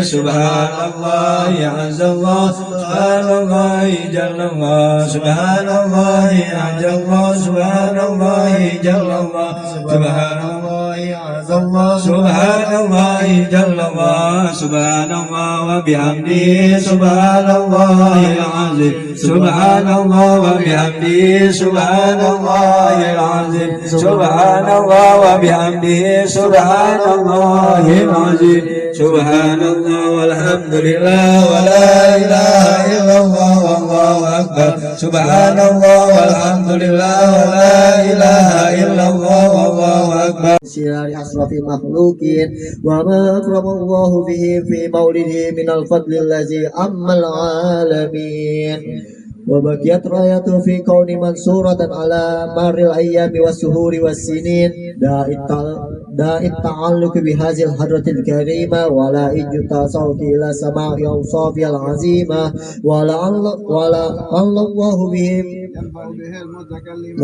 Subhanallah azza Allah, Subhanallah jalla Allah, Subhanallah azza Allah, Subhanallah jalla Allah, Subhanallah azza Allah, Subhanallah jalla Allah, Subhanallah wa bihamdihi, Subhanallahil azim, Subhanallah wa bihamdihi, Subhanallahil azim, Subhanallah wa bihamdihi, Subhanallahil azim, Subhanallah walhamdulillah wa la ilaha illallah wallahu akbar, Subhanallah walhamdulillah wa la ilaha illallah wallahu akbar. Syari asrafil makhlukin wa ma akramallahu bihi fi maulidihi minal fadlil ladzi ammal alamin wa baqiyat rayatu fi kauni mansuratan ala maril ayyami was suhuri was sinin da'it ta'alluq bi hadhil hadratil karima wa la ijta sawti ila sama'i awsafi al azima wa la Allahu bihim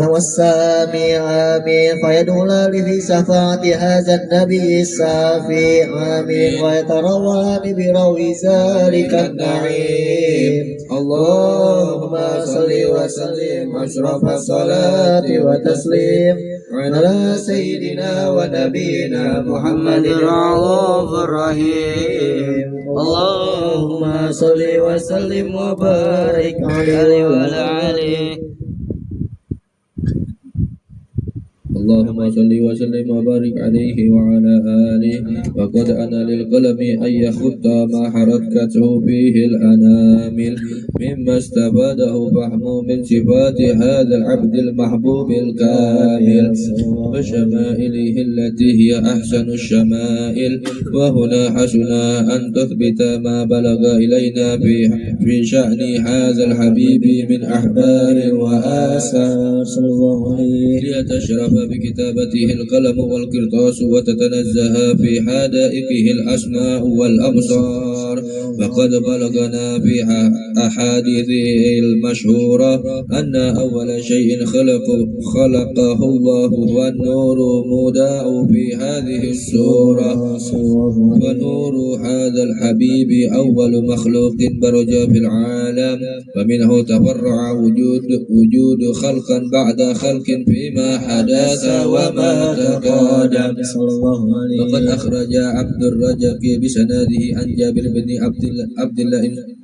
والسامي آمين فيدخل في شفاعة هذا النبي السافي آمين ويتروان بروي ذلك النعيم اللهم صل وسلم أشرف الصلاة وتسليم على سيدنا ونبينا محمد الرؤوف الرحيم اللهم صل وسلم وبارك عليه وعلى آله اللهم صل وسلم وبارك عليه وعلى آله وقد أنا للقلم أن يخط ما حركته فيه الأنامل مما استفاده فهم من صفات هذا العبد المحبوب الكامل وشمائله التي هي أحسن الشمائل وهنا حسن أن تثبت ما بلغ إلينا في شأن هذا الحبيب من أحبار وآثار صلى الله عليه ليتشرف بكتابته القلم والقرطاس وتتنزه في حدائقه الأسماء والأبصار وقد بلغنا في أحاديثه المشهورة أن أول شيء خلقه الله والنور مودع في هذه السورة فنور هذا الحبيب أول مخلوق برج في العالم ومنه تفرع وجود خلقا بعد خلق فيما حدث وما تقدم وقد أخرج عبد الرزاق بسناده عن جابر بن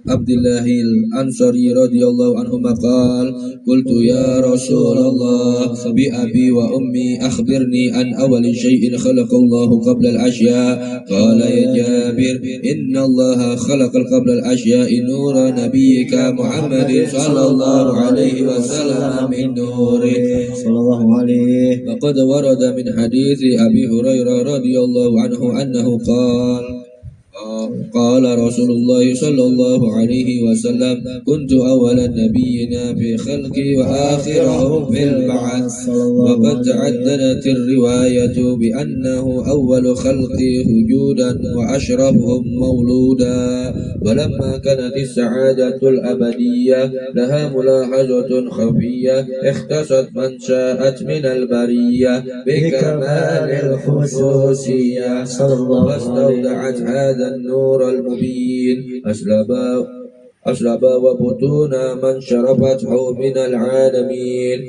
عبد الله الأنصاري رضي الله عنهما قال قلت يا رسول الله بأبي وأمي أخبرني عن أول شيء خلق الله قبل الأشياء قال يا جابر إن الله خلق قبل الأشياء نور نبيك محمد صلى الله عليه وسلم من نوره صلى الله عليه وقد ورد من حديث أبي هريرة رضي الله عنه أنه قال رسول الله صلى الله عليه وسلم كنت أول نبينا في خلقي وآخرهم في البعث وقد تعددت الرواية بأنه أول خلقي وجودا وأشرفهم مولودا ولما كانت السعادة الأبدية لها ملاحظة خفية اختصت من شاءت من البرية بكمال الخصوصية واستودعت هذا النور المبين أسلب وبطون من شرفته من العالمين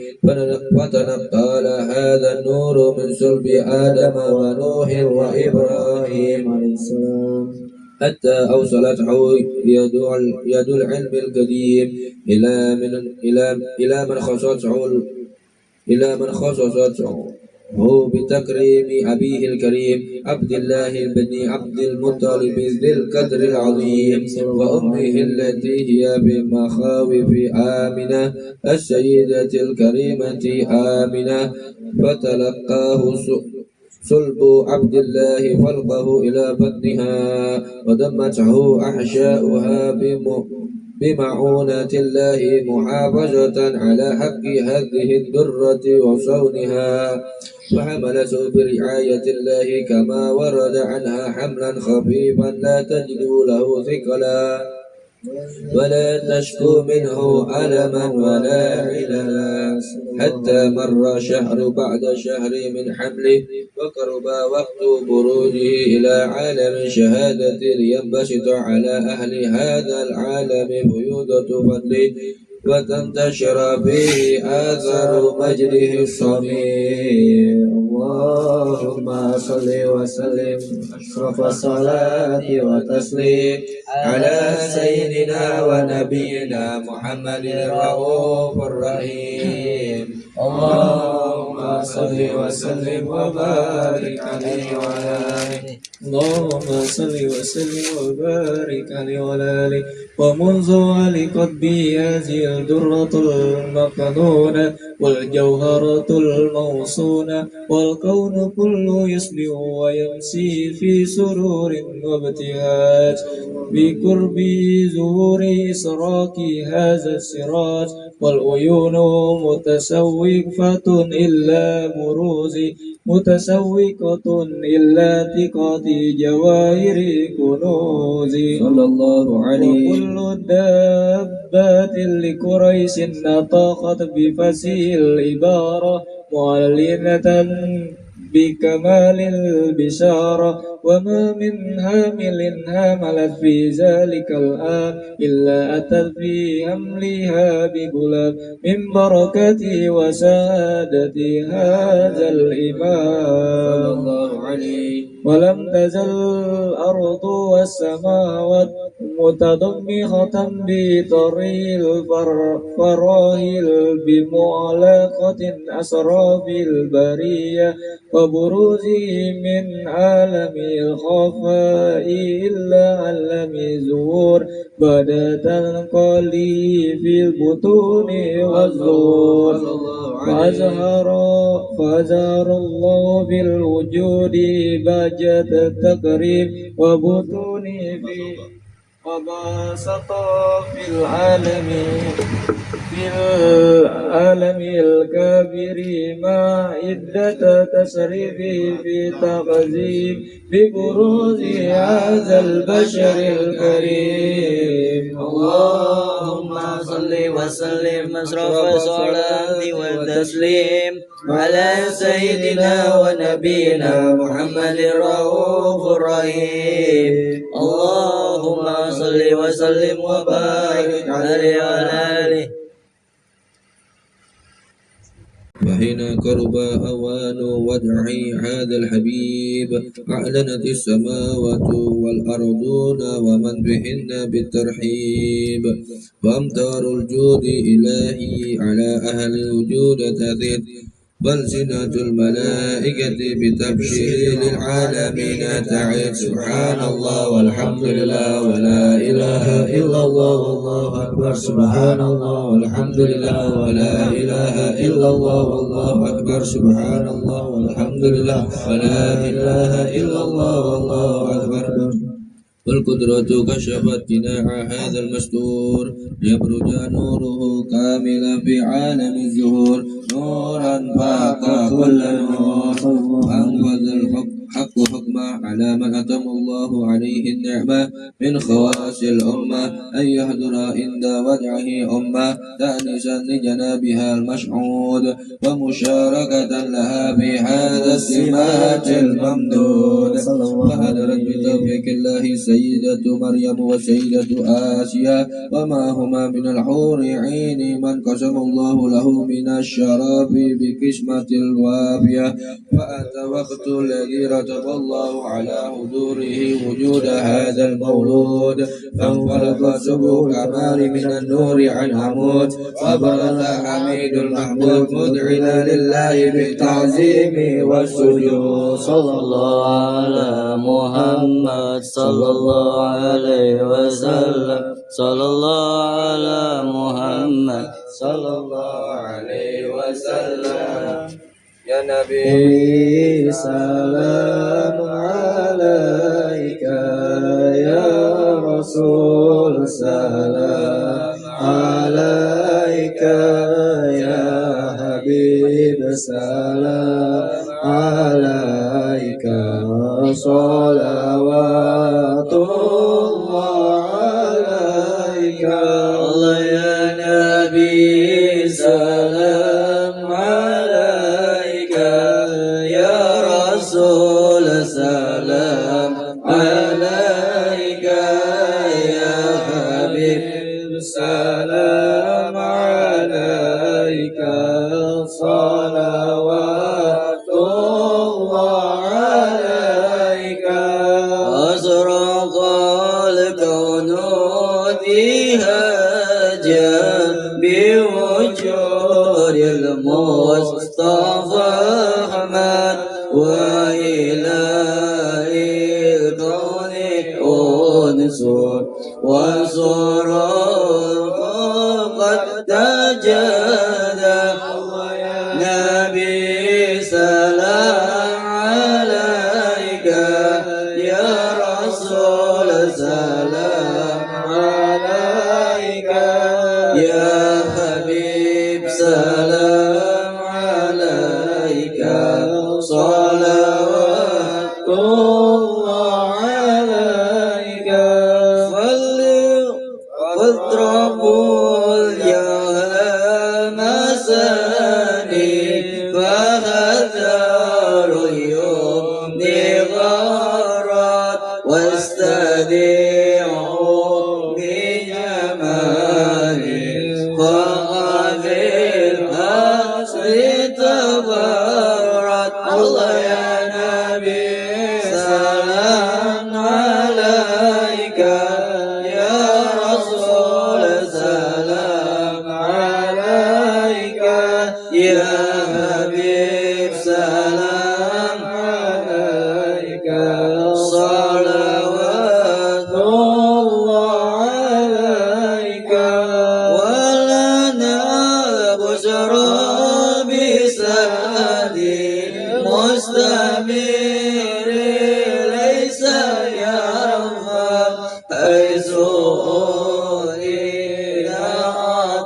فتنقل هذا النور من صلب آدم ونوح وإبراهيم عليه السلام حتى أوصلته يد العلم القديم إلى من خصصته هو بتكريم أبيه الكريم عبد الله بن عبد المطلب ذي القدر العظيم وأمه التي هي بمخاوف آمنة السيدة الكريمة آمنة فتلقاه صلب عبد الله فلقه إلى بطنها ودمته أحشاؤها بمعونة الله محافظة على حق هذه الدرة وصونها فحملته برعاية الله كما ورد عنها حملا خفيفا لا تجد له ثقلا ولا تشكو منه ألما ولا عللا حتى مر شهر بعد شهر من حمله وقرب وقت بروجه إلى عالم شهادة ينبسط على أهل هذا العالم فيوضة فضله وتنتشر فيه آثار مجده الصغير. اللهم صل وسلم أشرف الصلاة وتسليم على سيدنا ونبينا محمد الرؤوف الرحيم. اللهم صل وسلم وبارك عليه وعلى آله. اللهم صل وسلم وبارك عليه وعلى آله. ومنذ علقت بي هذه الدرة المكنونة والجوهرة الموصونة والكون كله يصبح ويمسي في سرور وابتهاج بقرب ظهور إسراق هذا السراج والعيون متسوقة إلا بروزي متسوقة إلا ثقة جواهر كنوزي صلى الله عليه. وكل الدابات لقريش نطقت بفصيح العبارة معلنة بكمال البشارة وما من هامل هاملت في ذلك الآن إلا أتت في حملها بغلام من بركة وسعادة هذا الإمام صلى الله عليه. ولم تزل الأرض والسماوات متضمخة بطريق الفراهل بمعلقة أسرى في البرية وبروزه من عالم الخفاء إلى عالم الظهور بعد تنقلي في البطون والظهور فأزهر الله بالوجود بهجة التكريم وبطونه في وبسط في العالم الكبير ما عدة تسريف في تقزيم ببروز هذا البشر الكريم. اللهم صل وسلم أشرف الصلاة والتسليم على سيدنا ونبينا محمد الرؤوف الرحيم. اللهم صل وسلم وبارك عليه وعلى آله. وحين قرب أوان وضع هذا الحبيب أعلنت السماوات والأرضون ومن بهن بالترحيب وأمطار الجود إلهي على أهل الوجود تزيد وألسنة الملائكة بتبشير للعالمين تعيد سبحان الله والحمد لله ولا إله إلا الله والله أكبر سبحان الله والحمد لله ولا إله إلا الله والله أكبر سبحان الله والحمد لله ولا إله إلا الله والله أكبر. والقدرة كشفت جناح هذا المستور ليبرج نوره كاملا في عالم الزهور نورا فاق كل نور وأنفذ الحق حكمه على من أتم الله عليه النعمة من خواص الأمة أن يهدر عند وضعه أمة تأنسا لجنابها المشعود ومشاركة لها في هذا السمات الممدود فهدرت بتوفيق الله سيدة مريم وسيدة آسيا وما هما من الحور عين من قسم الله له من الشراب بقسمة الوافية فأتى وقت الذي رتب الله على حضوره وجود هذا المولود فانفلق سبو كمال من النور عن عمود فبرز حميد المحمود مذعنا لله بالتعظيم والسجود. صلى الله على محمد صلى الله عليه وسلم صلى الله على محمد صلى الله عليه وسلم. يا نبي سلام عليك يا رسول سلام عليك يا حبيب سلام عليك صلوات الله salam alaika ya Rasul salam alaika ya Habib salam alaika salawatullah alaika asraqa al-kawn dihaja biwujud al-Mustafa Ahmad wa ilahi al-kawn unsur wa surur qad tajada Nabi salam alaika ya Rasul salam alaika ya Habib salam alaika salawatullah alaika فاضربوا الجهل مساني فهذروا اليوم غارات واستدعوا بجمالي فغفر الأصل تبرت الله يا نبي سلام عليك يا رسول سلام عليك يا حبيب سلام عليك صلوات الله عليك ولنا بشرى بسعدي مستمر ليس يرفع حيث أريد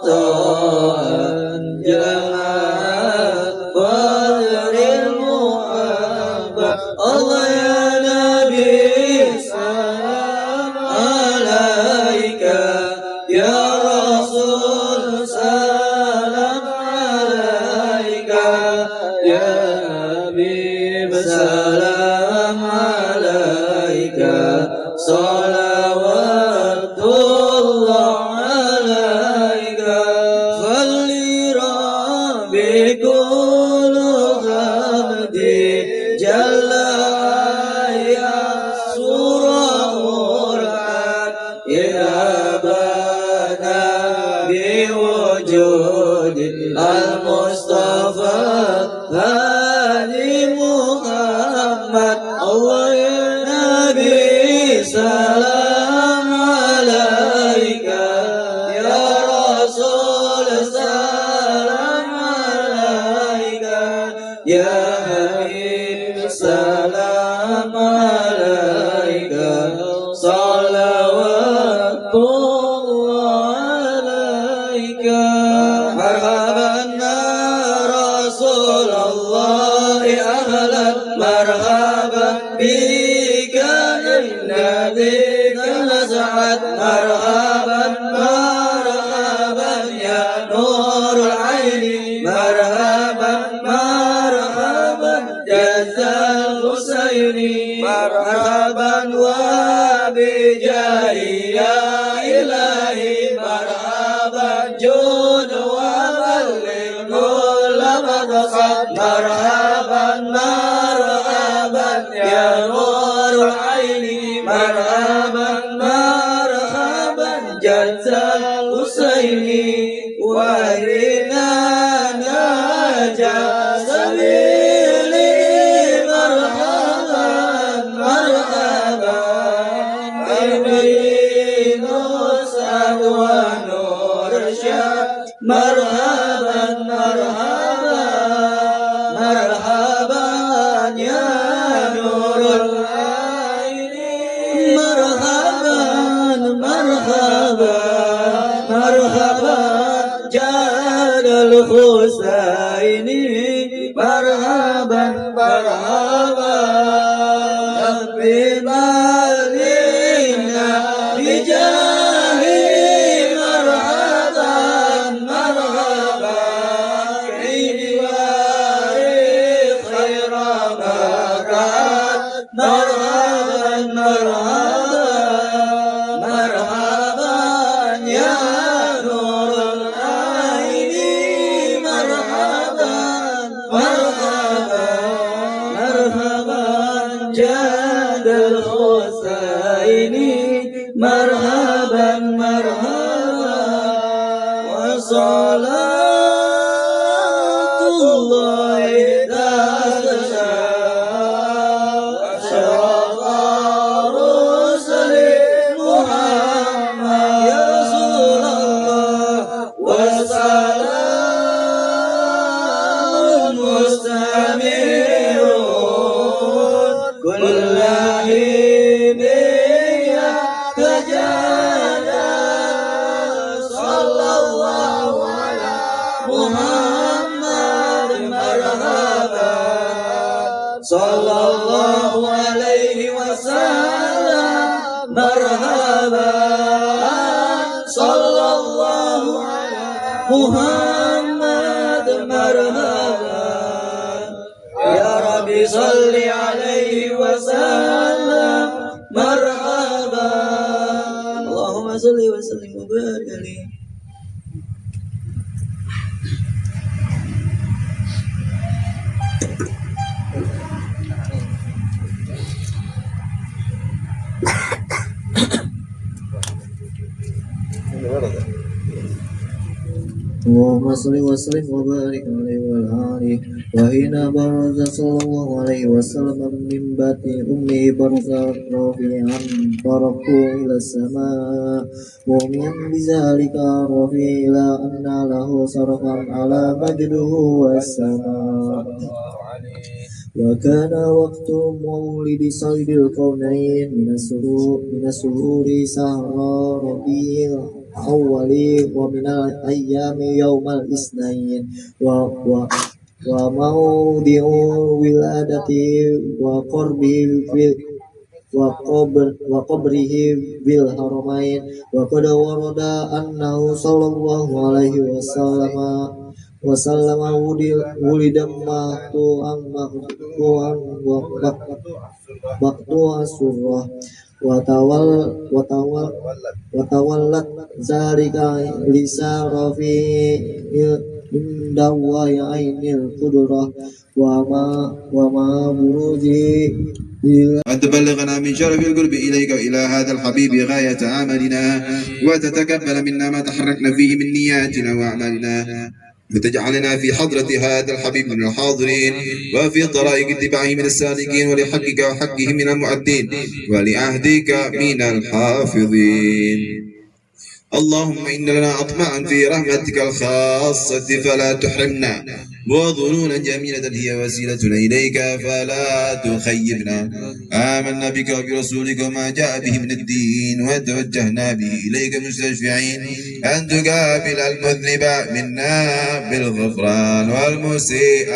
عطاء جمال قدر المحبة الله يا نبي سلام عليك يا رسول سلام عليك يا حبيب سلام عليك صلوات الله عليك فلربي كل حمدي جل يا سورة مراد إذا بنا بوجود المصطفى هادي محمد الله يا نبي سلام عليك يا رسول سلام عليك يا حبيب سلام عليك صلوات الله عليك مرحبا يا رسول الله أهلا مرحبا بك الذي نزعت مرحبا مرحبا يا نور العين مرحبا مرحبا جزا الحسين مرحبا وبجاهي يا إلهي مرحبا جود وبلغ كل مقصد مرحبا مرحبا يا نور العين مرحبا مرحبا جزا الحسين وإنا نجا سبيلي مرحبا مرحبا عيني نسعد ونور الشام مرحبا مرحبا مرحبا يا نور العين مرحبا مرحبا مرحبا جاد الحسين مرحبا مرحبا بمالنا بجاه مرحبا مرحبا مرحبا مرحبا يا نور العين مرحبا مرحبا مرحبا جاد الحسين مرحبا مرحبا وصلاة الله صلى الله عليه وسلم مرحبا صلى الله على محمد مرحبا يا ربي صل عليه وسلم مرحبا اللهم صل وسلم وبارك عليه اللهم صل وسلم وبارك عليه وعلى آله وحين برز صلى الله عليه وسلم من بطن أمه برزا رفيعا فرفعه إلى السماء مؤمنا بذلك رفيع إلى أن له صرفا على مجده والسماء وكان وقت مولد صيد الكونين من السرور سهر ربيع أولي ومن الأيام يوم الاثنين وموضع ولادته وقبره بالحرمين وقد ورد أنه صلى الله عليه وسلم ولد مقطوع السرة وتولت ذلك لسار في دواء عين القدرة وما بروجه أن تبلغنا من شرف القرب إليك وإلى هذا الحبيب غاية عملنا وتتقبل منا ما تحركنا فيه من نياتنا وأعمالنا وتجعلنا في حضرة هذا الحبيب من الحاضرين وفي طرائق اتباعه من السالكين ولحقك وحقه من المؤدين ولعهدك من الحافظين اللهم إن لنا أطمعا في رحمتك الخاصة فلا تحرمنا وظنونا جميلة هي وسيلتنا إليك فلا تخيبنا آمنا بك وبرسولك وما جاء به من الدين وتوجهنا به إليك مستشفعين أن تقابل المذنب منا بالغفران والمسيء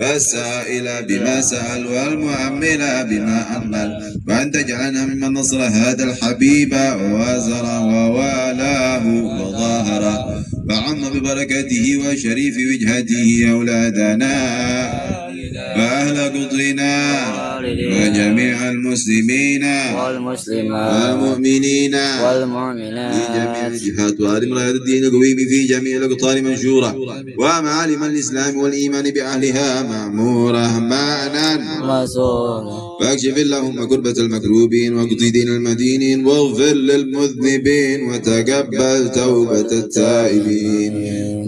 والسائل بما سأل والمؤمل بما أمل وأن تجعلنا ممن نصر هذا الحبيب وزر ووالاه وظاهر وعم ببركته وشريف وجهته أولادنا وأهل قطرنا وجميع المسلمين والمؤمنين في جميع الجهات وأرم راية الدين القويم في جميع الأقطار منشورة ومعالم الإسلام والإيمان بأهلها معمورة مانا فاكشف اللهم كربة المكروبين واقضي دين المدينين واغفر للمذنبين وتقبل توبة التائبين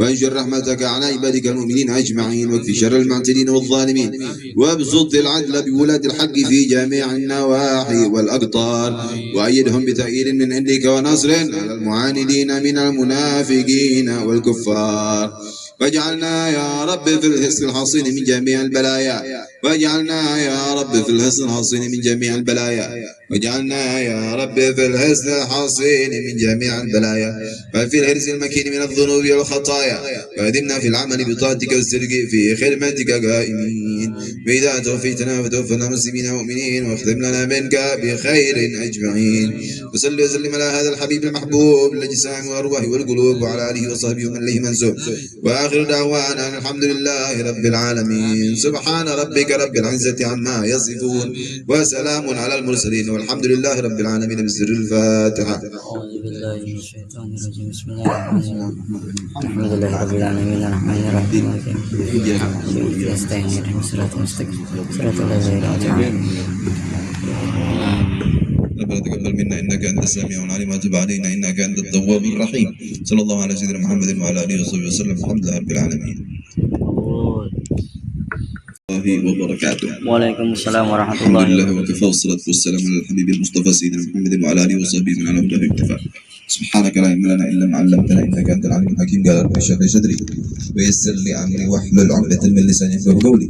وانشر رحمتك على عبادك المؤمنين أجمعين واكفي شر المعتدين والظالمين وابسط العدل بولاة الحق في جميع النواحي والأقطار وأيدهم بتأييد من عندك ونصر على المعاندين من المنافقين والكفار واجعلنا يا رب في الحصن الحصين من جميع البلايا واجعلنا يا رب في الحصن الحصين من جميع البلايا واجعلنا يا رب في الحصن الحصين من جميع البلايا وفي الحرص المكين من الذنوب والخطايا وادمنا في العمل بطاعتك والسرق في خدمتك قائمين آمين. وإذا توفيتنا فتوفنا مسلمين مؤمنين واختم لنا منك بخير أجمعين. وصل وسلم على هذا الحبيب المحبوب الأجسام والأرواح والقلوب وعلى آله وصحبه ومن له منسوب. وآخر دعوانا الحمد لله رب العالمين. سبحان ربك رب العزة عما يصفون وسلام على المرسلين والحمد لله رب العالمين. بسر الفاتحة. أعوذ بالله من الشيطان الرجيم. بسم الله الرحمن الرحيم. الحمد لله رب العالمين الرحمن الرحيم مالك يوم الدين. نستعين اهدنا الصراط المستقيم صراط الذين أنعمت عليهم. ربنا تقبل منا انك انت السميع العليم وتب علينا انك انت التواب الرحيم. صلى الله على سيدنا محمد وعلى اله وصحبه وسلم. الحمد لله رب العالمين. الله وبركاته. وعليكم السلام ورحمة الحمد الله لله وبركاته. وكفى والصلاة والسلام على الحبيب المصطفى سيدنا محمد وعلى اله وصحبه من على هداه اكتفى. سبحانك لا علم لنا الا ما علمتنا انك انت العليم الحكيم. قال رب اشرح لي صدري ويسر لي امري واحلل عقدة من لساني يفقهوا قولي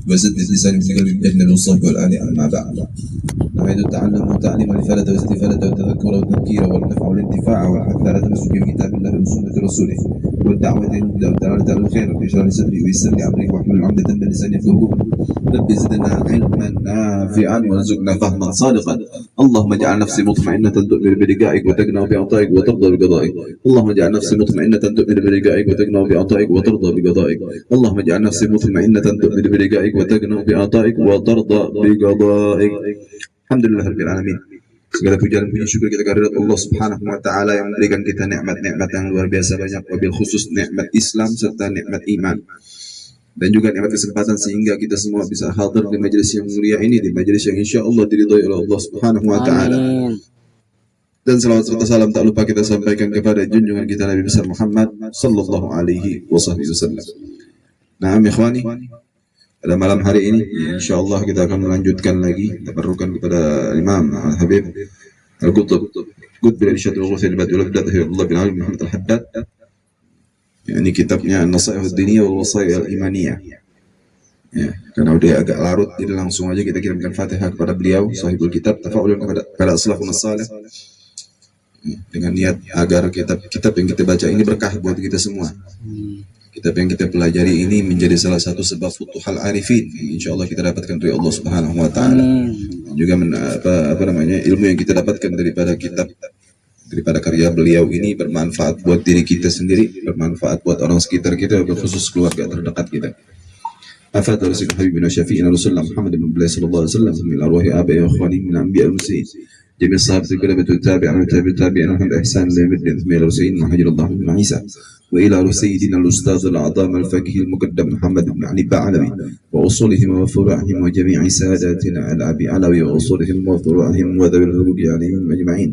وزد لساني في قلبي بجنب الصحب والآل. اما بعد، نريد التعلم والتعليم والإفادة والاستفادة والتذكر والتذكير والنفع والانتفاع والحث على تمسك بكتاب الله وسنة رسوله والدعوة إلى الهدى والدعوة إلى الخير. رب اشرح لي صدري ويسر لي أمري واحلل عقدة من لساني يفقهوا قولي. رب زدنا علما نافعا وارزقنا فهما صادقا. اللهم اجعل نفسي مطمئنة تؤمن بلقائك وتقنع بعطائك وترضى بقضائك. اللهم اجعل نفسي مطمئنة تؤمن بلقائك وتقنع بعطائك وترضى بقضائك. اللهم اجعل نفسي مطمئنة تؤمن بلقائك وتقنع بعطائك وترضى بقضائك. الحمد لله رب العالمين. Segala puja dan puji syukur kita kehadirat Allah Subhanahu wa taala yang memberikan kita nikmat-nikmat yang luar biasa banyak, wabil khusus nikmat Islam serta nikmat iman. Dan juga nikmat kesempatan sehingga kita semua bisa hadir di majelis yang mulia ini, di majelis yang insyaallah diridhai oleh Allah Subhanahu wa taala. Dan salawat serta salam tak lupa kita sampaikan kepada junjungan kita Nabi besar Muhammad sallallahu alaihi wasallam. Nah, ikhwani, pada malam hari ini insyaallah kita akan melanjutkan lagi tabarrukan kepada Imam Al-Habib Al-Qutb Qutb al-Irsyad wal-Ghusl al-Badul Allah bin Ali Muhammad Al-Haddad. Ini kitabnya An-Nasaih ad-Diniyah wal Wasaya al-Imaniyah. Ya, karena udah agak larut, jadi langsung aja kita kirimkan Fatihah kepada beliau sahibul kitab, tafa'ulan kepada salafun salih, dengan niat agar kitab yang kita baca ini berkah buat kita semua. Kitab yang kita pelajari ini menjadi salah satu sebab futuhal arifin, insyaallah kita dapatkan dari Allah Subhanahu wa taala. Juga ilmu yang kita dapatkan daripada kitab, daripada karya beliau ini bermanfaat buat diri kita sendiri, bermanfaat buat orang sekitar kita, berkhusus keluarga terdekat kita. Afat Rasul Habibina Syafi'ina Rasulullah Muhammad bin Abdullah sallallahu alaihi wasallam min arwahi abai wa ikhwani min anbiya al-mursalin جميع الصحابة الكرام والتابعين والتابعين لهم بإحسان إلى يوم الدين ثم إلى رسولنا محمد الله بن عيسى وإلى سيدنا الأستاذ الأعظم الفقيه المقدم محمد بن علي بعلوي وأصولهم وفروعهم وجميع ساداتنا الأبي علوي وأصولهم وفروعهم وذوي الحقوق عليهم أجمعين.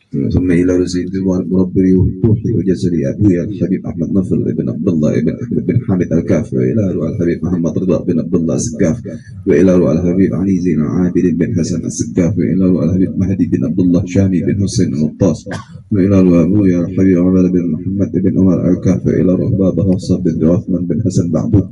ثم إلى رسول مربي روحي وجسدي أبويا الحبيب أحمد نصر بن عبد الله بن أحمد بن حامد الكاف وإلى الحبيب محمد رضا بن عبد الله السقاف وإلى الحبيب علي زين عابد بن حسن السقاف وإلى الحبيب مهدي بن عبد الله شامي بن حسين المطاس وإلى أبويا الحبيب عمر بن محمد بن عمر الكاف وإلى بابا حفصة بن عثمان بن حسن بعبود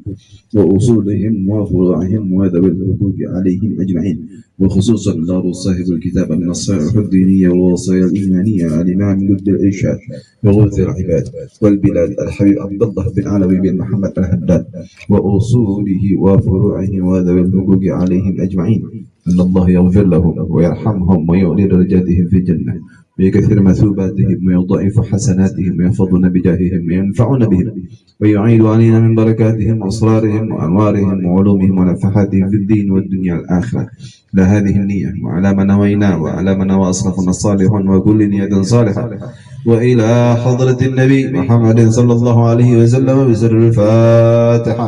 وأصولهم وفروعهم وذوي الحقوق عليهم أجمعين. وخصوصا دار صاحب الكتاب النصائح الدينية والوصايا الإيمانية الإمام قطب الإرشاد وغوث العباد والبلاد الحبيب عبد الله بن علوي بن محمد الحداد وأصوله وفروعه وذوي الحقوق عليهم أجمعين. أن الله يغفر لهم ويرحمهم ويعلي درجاتهم في الجنة ويكثر مثوباتهم ويضاعف حسناتهم ويحفظنا بجاههم وينفعنا بهم ويعيد علينا من بركاتهم وأسرارهم وأنوارهم وعلومهم ونفحاتهم في الدين والدنيا الآخرة. لا هذه النية وعلى ما نوينا وعلى ما نوى أسلافنا الصالحون وكل نية صالحة. وإلى حضرة النبي محمد صلى الله عليه وسلم بسر الفاتحة.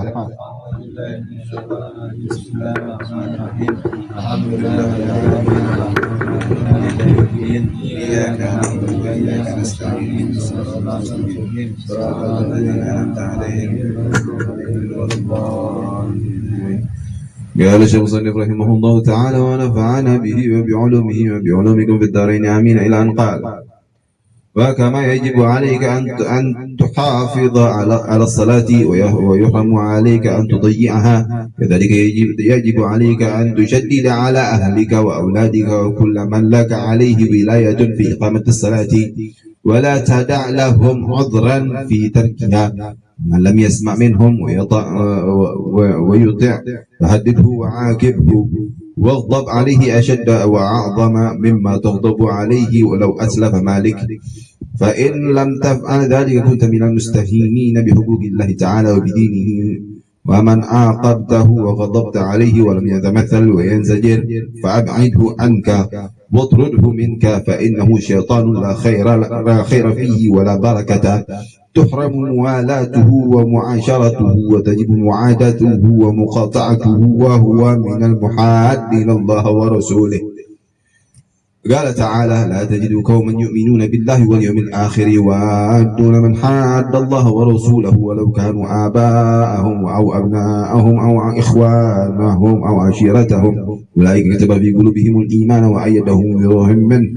بسم الله الرحمن الرحيم. الحمد لله رب العالمين. إياك نعبد وإياك نستعين. صراط الذين أنعمت عليهم غير المغضوب. قال الشيخ صنف رحمه الله تعالى ونفعنا به وبعلومه وبعلومكم في الدارين آمين. إلى أن قال: وكما يجب عليك أن تحافظ على الصلاة ويحرم عليك أن تضيعها، كذلك يجب عليك أن تشدد على أهلك وأولادك وكل من لك عليه ولاية في إقامة الصلاة، ولا تدع لهم عذرا في تركها، من لم يسمع منهم ويطع فهدده وعاقبه واغضب عليه أشد وأعظم مما تغضب عليه ولو أسلف مالك فإن لم تفعل ذلك كنت من المستهينين بحقوق الله تعالى وبدينه ومن عاقبته وغضبت عليه ولم يتمثل وينزجر فأبعده عنك واطرده منك فإنه شيطان لا خير فيه ولا بركة تحرم موالاته ومعاشرته وتجب معاداته ومقاطعته وهو من المحادين الله ورسوله. قال تعالى لا تجد قوما يؤمنون بالله واليوم الآخر يوادون من حاد الله ورسوله ولو كانوا آباءهم أو أبناءهم أو إخوانهم أو عشيرتهم أولئك كتب في قلوبهم الإيمان وأيدهم بروح منه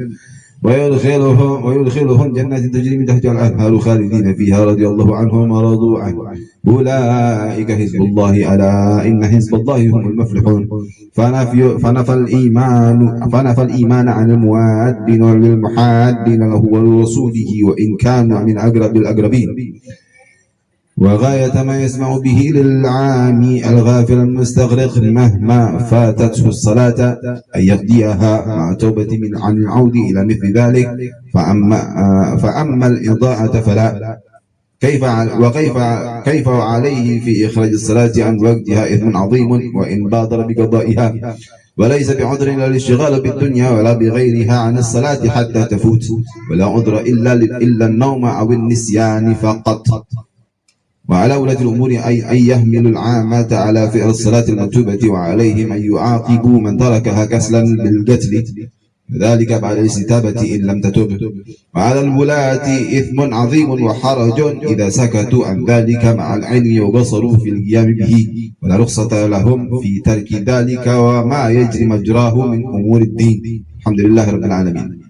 ويدخلهم جنات تجري من تحتها الأنهار خالدين فيها رضي الله عنهم ورضوا عنه أولئك حزب الله ألا إن حزب الله هم المفلحون. فنفى الإيمان عن الموادين والمحادين له ورسوله وإن كانوا من أقرب الأقربين وغاية ما يسمع به للعامي الغافل المستغرق مهما فاتته الصلاة أن يقضيها مع توبة عن العود إلى مثل ذلك فأما الإضاعة فلا كيف عليه في إخراج الصلاة عن وقتها إثم عظيم وإن بادر بقضائها وليس بعذر إلا الاشتغال بالدنيا ولا بغيرها عن الصلاة حتى تفوت ولا عذر إلا النوم أو النسيان فقط. وعلى ولاة الأمور أن يهملوا العامة على فعل الصلاة المكتوبة وعليهم أن يعاقبوا من تركها كسلا بالقتل ذلك بعد الاستتابة إن لم تتب. وعلى الولاة إثم عظيم وحرج إذا سكتوا عن ذلك مع العلم وبصروا في القيام به ولا رخصة لهم في ترك ذلك وما يجري مجراه من أمور الدين. الحمد لله رب العالمين.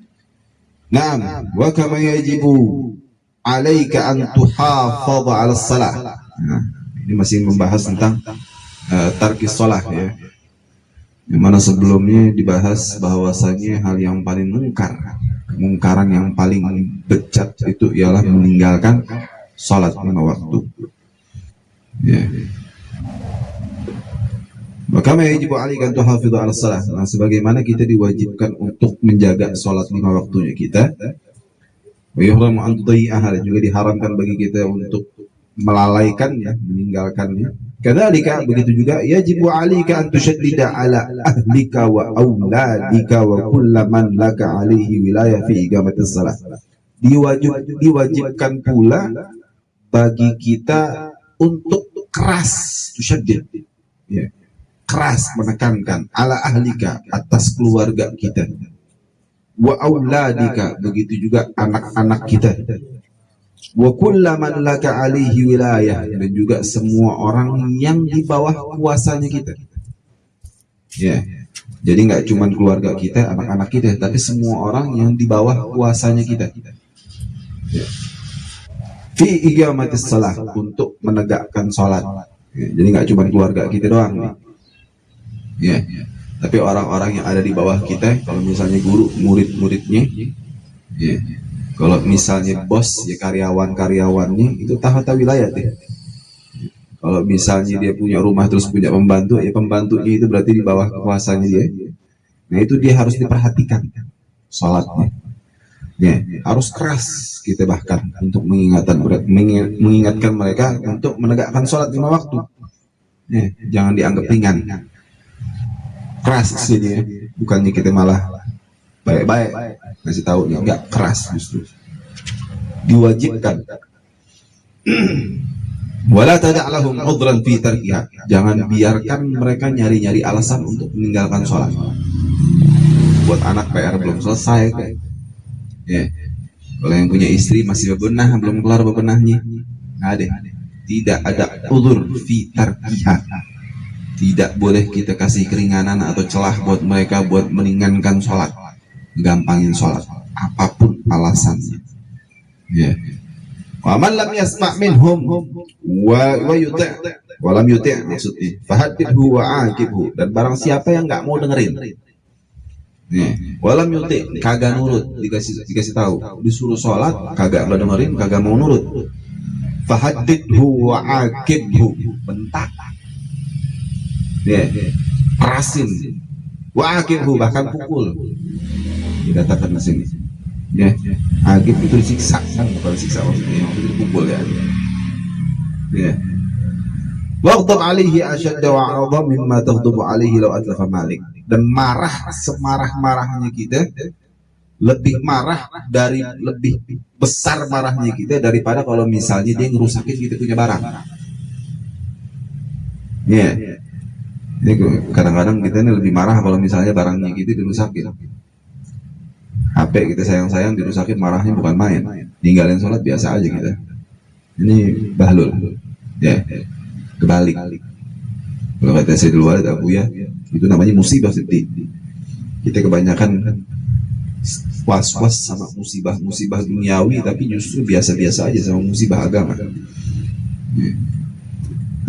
نعم وكما يجب عليك an tuhafadh ala salah. Nah, ini masih membahas tentang tarkis salah ya. Yang mana sebelumnya dibahas bahwasanya hal yang paling kemungkaran yang paling bejat itu ialah meninggalkan salat lima waktu. Ya. Maka yajibu alika an tuhafidh ala salah. Nah, sebagaimana kita diwajibkan untuk menjaga salat lima waktunya kita. Wayuhramu an tudayyi'aha, juga diharamkan bagi kita untuk melalaikannya, meninggalkannya. Kadzalika begitu juga yajibu 'alaika an tushaddida 'ala ahlika wa auladika wa kullaman laka 'alaihi wilayah fi iqamatis shalah. Diwajibkan pula bagi kita untuk keras, tushaddid, ya, keras menekankan 'ala ahlika, atas keluarga kita. Wa auladika, begitu juga anak-anak kita. Wa kullaman laka alaihi wilayah, dan juga semua orang yang di bawah kuasanya kita. Ya. Jadi nggak cuma keluarga kita, anak-anak kita, tapi semua orang yang di bawah kuasanya kita. Ya. Fi iqamatis shalah, untuk menegakkan salat. Ya. Jadi nggak cuma keluarga kita doang. Ya. Tapi orang-orang yang ada di bawah kita, kalau misalnya guru, murid-muridnya, ya. Kalau misalnya bos, ya karyawan-karyawannya, itu tahta wilayah deh. Kalau misalnya dia punya rumah terus punya pembantu, ya pembantunya itu berarti di bawah kekuasaannya dia. Nah itu dia harus diperhatikan salatnya. Ya, harus keras kita bahkan untuk mengingatkan mereka untuk menegakkan salat lima waktu. Ya, jangan dianggap ringan. Keras sini, bukannya kita malah baik-baik kasih tahu, enggak, keras justru diwajibkan. Wala tad'alahum udhran fi tarkiha, jangan biarkan mereka nyari-nyari alasan untuk meninggalkan sholat. Buat anak PR belum selesai kayak. Ya. Kalau yang punya istri masih bebenah, belum kelar bebenahnya, nggak ada, tidak ada udhur fi tarkiha. Tidak boleh kita kasih keringanan atau celah buat mereka buat meringankan sholat, gampangin sholat, apapun alasannya. Ya. Wa man lam yasma' minhum wa yuti' wa lam yuti' maksudnya fahadidhu wa aqibhu, dan barang siapa yang nggak mau dengerin, ya, wa lam yuti', kagak nurut, dikasih tahu, disuruh sholat, kagak dengerin, kagak mau nurut, fahaddidhu wa aqibhu, bentak, ya, perasin, wa aqibhu, bahkan pukul. Dikatakan di sini, ya, aqib itu disiksa, kan bukan siksa maksudnya, itu dipukul ya. Ya. Waghdab alaihi ashadda wa 'adham mimma taghdabu alaihi law atlafa malik. Dan marah semarah-marahnya kita, lebih marah dari, lebih besar marahnya kita daripada kalau misalnya dia ngerusakin kita punya barang. Ya. Ini kadang-kadang kita ini lebih marah kalau misalnya barangnya kita dirusakin. HP kita sayang-sayang dirusakin, marahnya bukan main. Ninggalin sholat biasa aja kita. Ini bahlul. Ya. Kebalik. Kalau kata Sayyidul Walid Abuya, itu namanya musibah sedih. Kita kebanyakan was-was sama musibah duniawi, tapi justru biasa-biasa aja sama musibah agama.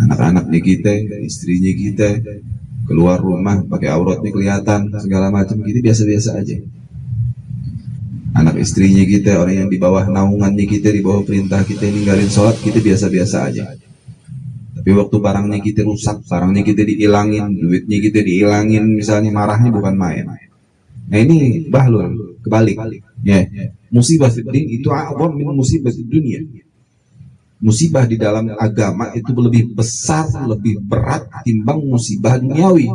Anak-anaknya kita, istrinya kita, keluar rumah pakai auratnya kelihatan, segala macam, kita biasa-biasa aja. Anak istrinya kita, orang yang di bawah naungannya kita, di bawah perintah kita, ninggalin sholat, kita biasa-biasa aja. Tapi waktu barangnya kita rusak, barangnya kita dihilangin, duitnya kita dihilangin, misalnya, marahnya bukan main. Nah ini bahlul, kebalik. Ya, musibah fiddin itu a'zam min musibah dunia. Musibah di dalam agama itu lebih besar, lebih berat timbang musibah duniawi.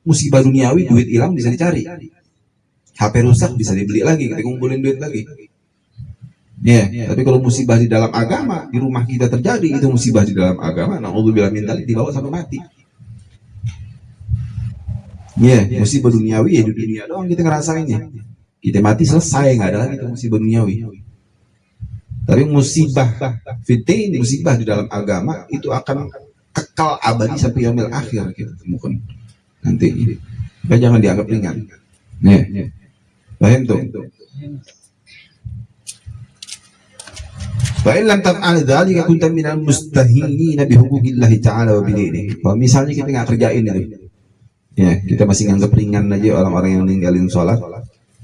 Musibah duniawi, duit hilang bisa dicari, HP rusak bisa dibeli lagi, kita ngumpulin duit lagi. Ya, tapi kalau musibah di dalam agama, di rumah kita terjadi, itu musibah di dalam agama, na'udzubillah min dzalik, dibawa sampai mati. Ya, musibah duniawi ya di dunia doang kita ngerasainnya. Kita mati selesai, nggak ada lagi itu musibah duniawi. Tapi musibah fitin, musibah di dalam agama itu akan kekal abadi sampai yaumil akhir kita temukan nanti. Maka jangan dianggap ringan. Nih, paham tuh? Fa in lam taf'al dzalika kunta minal mustahinin bi huquqillahi ta'ala wa bidinihi. Kalau misalnya kita nggak kerjain itu, ya kita masih nganggap ringan aja orang-orang yang ninggalin sholat,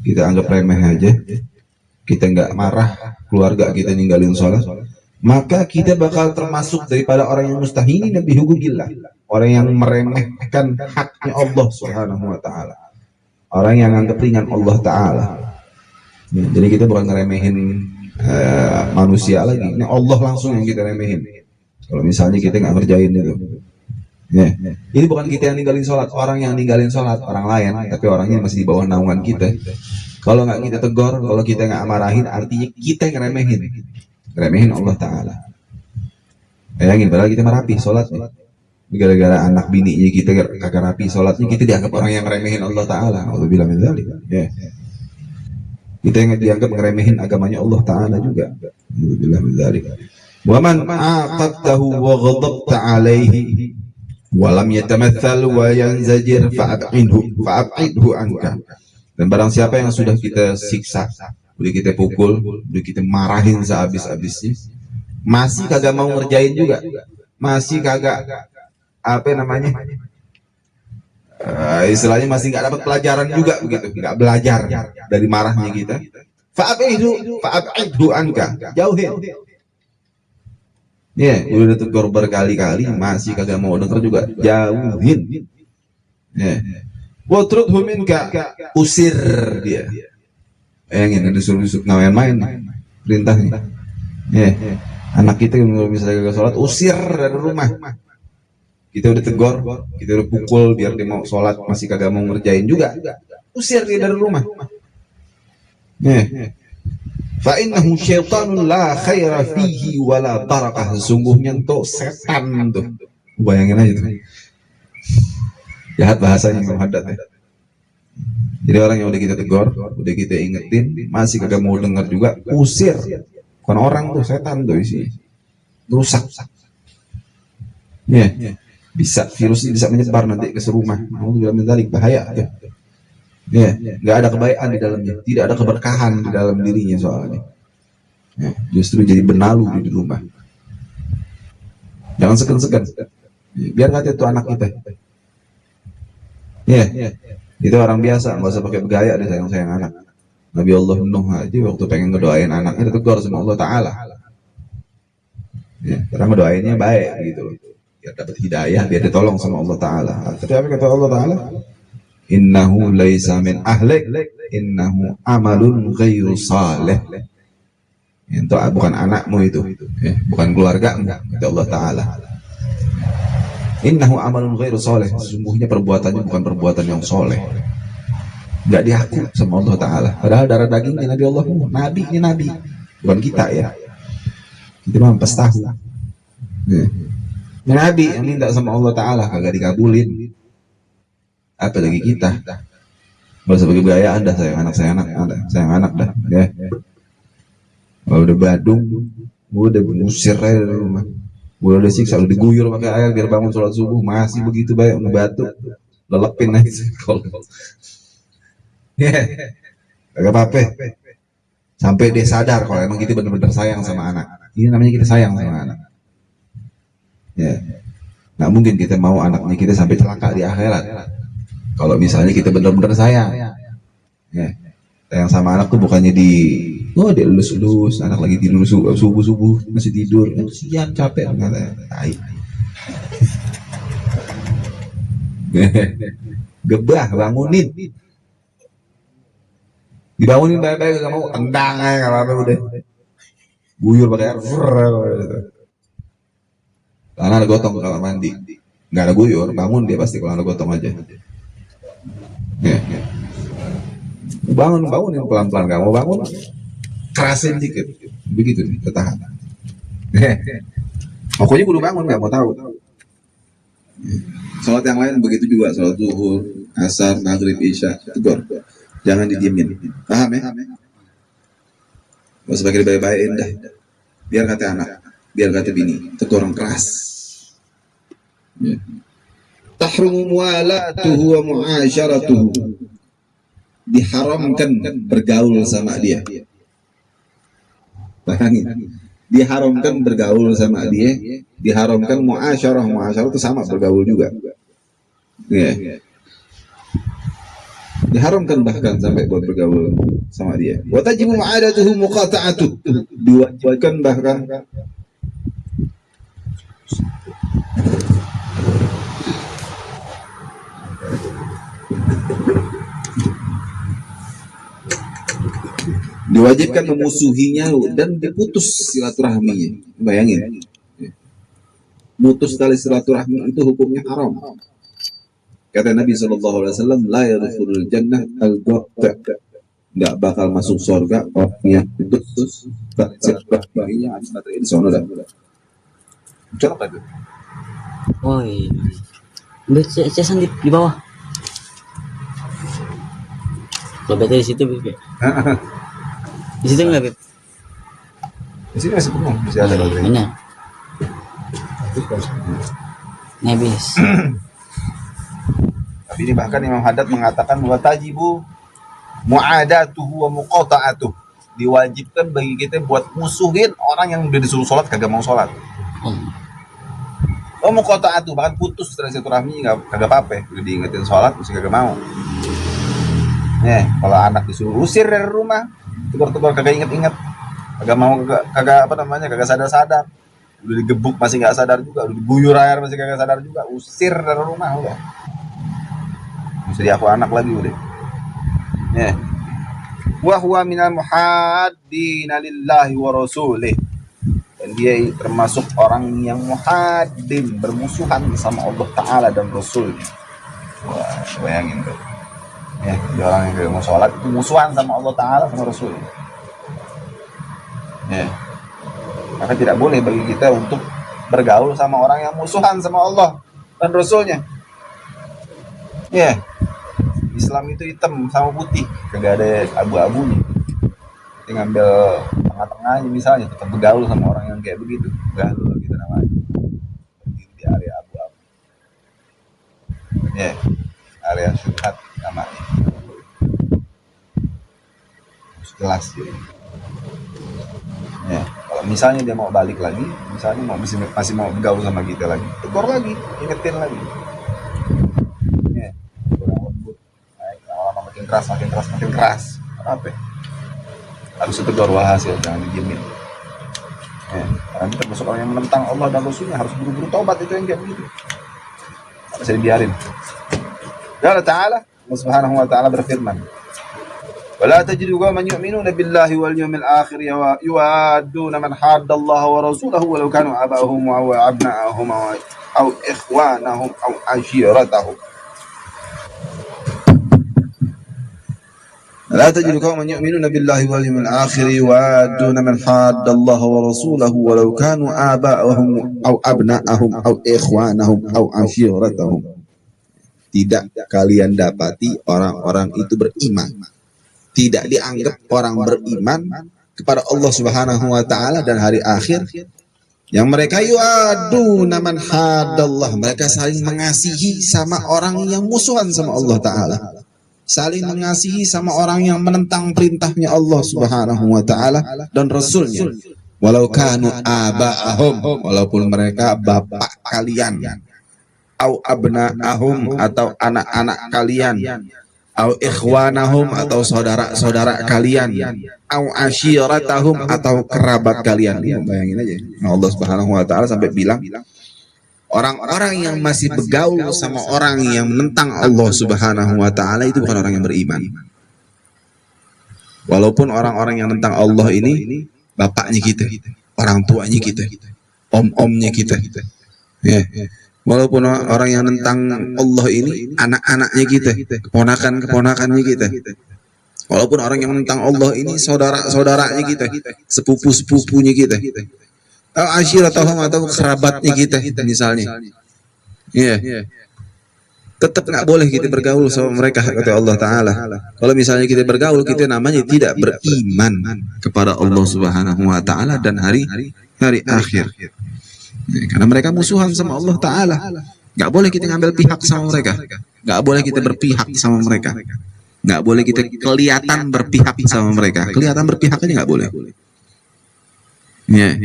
kita anggap remeh aja, kita nggak marah keluarga kita ninggalin sholat, maka kita bakal termasuk daripada orang yang mustahinin bi huquqillah, orang yang meremehkan haknya Allah Subhanahu wa Ta'ala, orang yang anggap ringan Allah Ta'ala. Ya, jadi kita bukan ngeremehin manusia lagi, ini Allah langsung yang kita remehin. Kalau misalnya kita nggak ngerjain itu, ya, ini bukan kita yang ninggalin sholat, orang yang ninggalin sholat orang lain, tapi orangnya masih di bawah naungan kita. Kalau nggak kita tegur, kalau kita nggak marahin, artinya kita yang ngeremehin Allah Ta'ala. Bayangin, padahal kita merapi sholatnya, gara-gara anak bininya kita kagak rapi sholatnya, kita dianggap orang yang ngeremehin Allah Ta'ala. Alhamdulillah min dzalik. Ya. Kita yang dianggap ngeremehin agamanya Allah Ta'ala juga. Alhamdulillah min dzalik. Wa man aqadtahu wa ghadabta alaihi wa lam yatamathal wa yanzajir fa'ab'idhu anka. Dan barang siapa yang sudah kita siksa, udah kita pukul, udah kita marahin sehabis-habisnya, masih kagak mau ngerjain juga, masih kagak istilahnya masih nggak dapat pelajaran juga begitu, nggak belajar dari marahnya kita, fa'ab'idhu anka, jauhin. Ya, udah tegur berkali-kali masih kagak mau denger juga, jauhin. Ya. Watrudhu minka, usir dia. Bayangin ada suruh main-main perintahnya. Ya. Anak kita yang misalnya kagak sholat, usir dari rumah. Kita udah tegur, kita udah pukul biar dia mau sholat, masih kagak mau ngerjain juga, usir dia dari rumah. Ya. Fa innahu syaitanun la khaira fihi wala barakah. Sesungguhnya tuh setan tuh. Bayangin aja tuh. Jahat bahasanya Muhammad ya. Jadi orang yang udah kita tegur, udah kita ingetin, masih kagak mau dengar juga, usir. Bukan orang tuh, setan tuh isi. Rusak. Ya. Bisa virus ini bisa menyebar nanti ke serumah. Alhamdulillah min dzalik, bahaya ya. Ya, nggak ada kebaikan di dalamnya, tidak ada keberkahan di dalam dirinya soalnya. Ya, justru jadi benalu di rumah. Jangan segan-segan. Biar kata itu anak kita. Ya, itu orang biasa, nggak usah pakai bergaya deh sayang-sayang anak. Nabi Allah Nuh aja waktu pengen ngedoain anaknya ditegur sama Allah Ta'ala. Ya, karena ngedoainnya baik gitu loh. Biar dapat hidayah, biar ditolong sama Allah Ta'ala. Tapi apa kata Allah Ta'ala? Innahu laisa min ahlik, innahu amalun ghairu salih. Itu bukan anakmu itu, ya, bukan keluargamu, kata Allah Ta'ala. Innahu amalun ghairu salih. Sesungguhnya perbuatannya bukan perbuatan yang soleh. Nggak diaku sama Allah Ta'ala. Padahal darah dagingnya Nabi Allah, Nabi ini Nabi, bukan kita ya. Kita mah pas tahu. Nabi yang minta sama Allah Ta'ala kagak dikabulin. Apalagi kita. Gak usah pakai gayaan dah, sayang anak dah. Ya. Kalau udah Badung, gue udah ngusir aja dari rumah. Gue udah siksa, udah diguyur pakai air biar bangun sholat subuh, masih begitu banyak ngebatuk, lelepin aja. Ya, kagak apa-apa. Sampai dia sadar kalau emang kita benar-benar sayang sama anak. Ini namanya kita sayang sama anak. Ya, nggak mungkin kita mau anaknya kita sampai celaka di akhirat. Kalau misalnya kita benar-benar sayang, ya, sayang sama anak tuh bukannya dia elus-elus, anak lagi tidur subuh masih tidur, siang capek, gebah bangunin, dibangunin baik-baik nggak mau, tendang aja nggak apa-apa udah, guyur pakai air, karena ada gotong kalau mandi, nggak ada guyur, bangun dia pasti kalau ada gotong aja. Ya. Bangunin pelan-pelan, nggak mau bangun, kerasin dikit, begitu nih, ketahan. Pokoknya kudu bangun, nggak mau tahu. Sholat yang lain begitu juga, sholat zuhur, asar, maghrib, isya, tegur, jangan didiemin, paham ya? Gak usah pakai baik-baikin dah, biar kata anak, biar kata bini, tegur orang keras. Ya. Tahrumu mualatuhu wa mu'asyaratuhu, diharamkan bergaul sama dia. Bayangin, diharamkan bergaul sama dia, diharamkan muasyarah itu sama bergaul juga. Ya. Diharamkan bahkan sampai buat bergaul sama dia. Wa tajibu mu'adatuhu muqata'atuh, diwajibkan bahkan diwajibkan memusuhinya dan diputus silaturahminya. Bayangin, mutus tali silaturahmi itu hukumnya haram. Kata Nabi SAW, la yadkhulul jannah al-qati', nggak bakal masuk surga orang yang putus tali silaturahminya. Ini sono dah. Coba lagi. Oh iya. Saya di bawah. Kalau bete di situ, Bib. Di situ nggak, Bib? Di sini masih penuh, masih ada lagi. Benar. Nebis. Tapi ini bahkan Imam Haddad mengatakan bahwa tajibu mu'adatuhu wa muqata'atuh, diwajibkan bagi kita buat musuhin orang yang udah disuruh sholat kagak mau sholat. Oh muqata'atuh, bahkan putus silaturahmi kagak apa-apa, udah diingetin sholat masih kagak mau. Kalau anak disuruh usir dari rumah, tegur-tegur kagak inget-inget, kagak sadar-sadar, udah digebuk masih nggak sadar juga, udah diguyur air masih kagak sadar juga, usir dari rumah udah. Mesti diaku anak lagi udah. Wa huwa minal muhaddina lillahi wa rasulih, dan dia termasuk orang yang muhaddin, bermusuhan sama Allah Ta'ala dan Rasulnya. Wah, bayangin tuh. Dia orang yang mau sholat itu musuhan sama Allah Ta'ala sama Rasul. Maka tidak boleh bagi kita untuk bergaul sama orang yang musuhan sama Allah dan Rasulnya. Islam itu hitam sama putih, kagak ada abu-abunya. Kita ngambil tengah-tengahnya misalnya, tetap bergaul sama orang yang kayak begitu. Gaul gitu namanya. Di area abu-abu. Area syubhat namanya. Jelas gitu. Kalau misalnya dia mau balik lagi, misalnya masih mau bergaul sama kita lagi, tegur lagi, ingetin lagi. Kurang lembut, lama-lama makin keras. Apa? Harus tegur, walhasil jangan didiemin. Nanti termasuk orang yang menentang Allah dan Rasulnya harus buru-buru taubat, itu yang kayak begitu. Tidak bisa dibiarin. Allah Ta'ala, Allah Subhanahu wa Ta'ala berfirman, ولا تجد قوما يؤمنون بالله واليوم الآخر يوادون من حاد الله ورسوله ولو كانوا آباءهم أو أبناءهم أو إخوانهم أو عشيرتهم. لا تجد قوما يؤمنون بالله واليوم الآخر يوادون من حاد الله ورسوله ولو كانوا آباءهم أو أبناءهم أو إخوانهم أو عشيرتهم. Tidak kalian dapati orang-orang itu beriman, tidak dianggap orang beriman kepada Allah Subhanahu wa Ta'ala dan hari akhir, yang mereka yuaduna man hadallah, mereka saling mengasihi sama orang yang musuhan sama Allah Ta'ala, saling mengasihi sama orang yang menentang perintahnya Allah Subhanahu wa Ta'ala dan Rasulnya. Walau kanu aba'ahum, walaupun mereka bapak kalian, au abna'ahum, atau anak-anak kalian, au ikhwanahum, atau saudara-saudara kalian, au asyiratahum, atau kerabat kalian. Bayangin aja, Allah Subhanahu wa Ta'ala sampai bilang orang-orang yang masih bergaul sama orang yang menentang Allah Subhanahu wa Ta'ala itu bukan orang yang beriman. Walaupun orang-orang yang menentang Allah ini bapaknya kita, orang tuanya kita, om-omnya kita, ya. Walaupun orang yang tentang Allah ini anak-anaknya kita, keponakan-keponakannya kita. Walaupun orang yang tentang Allah ini saudara-saudaranya kita, sepupu-sepupunya kita, asyiratahum, atau kerabatnya kita misalnya. Iya. Tetap nggak boleh kita bergaul sama mereka, kata Allah Ta'ala. Kalau misalnya kita bergaul, kita namanya tidak beriman kepada Allah Subhanahu wa Ta'ala dan hari akhir. Karena mereka musuhan sama Allah Ta'ala. Gak boleh kita ngambil pihak sama mereka, gak boleh kita berpihak sama mereka, gak boleh kita kelihatan berpihak sama mereka. Kelihatan berpihak aja gak boleh. Ya.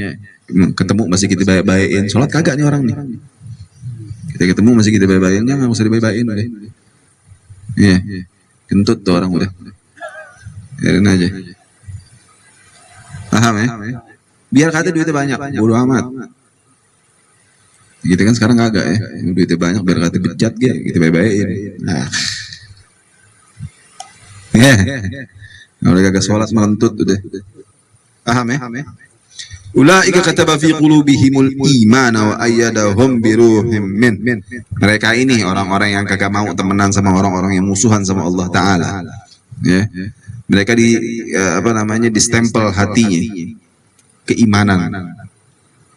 Ketemu masih kita baik-baikin, sholat kagak nih orang nih. Kita ketemu masih kita baik-baikin, jangan usah dibaik-baikin udah. Ya. Kentut tuh orang udah. Biarin aja. Paham ya? Biar kata duitnya banyak, bodo amat. Gitu kan sekarang agak ya, duitnya banyak biar kata bejat gitu, kita baik-baikin. Nah. Udah kagak sholat melentut udah. Paham ya? Ulaika kataba fi qulubihimul imana wa ayyadahum bi ruhim min. Mereka ini orang-orang yang kagak mau temenan sama orang-orang yang musuhan sama Allah Ta'ala. Ya. Mereka distempel hatinya keimanan,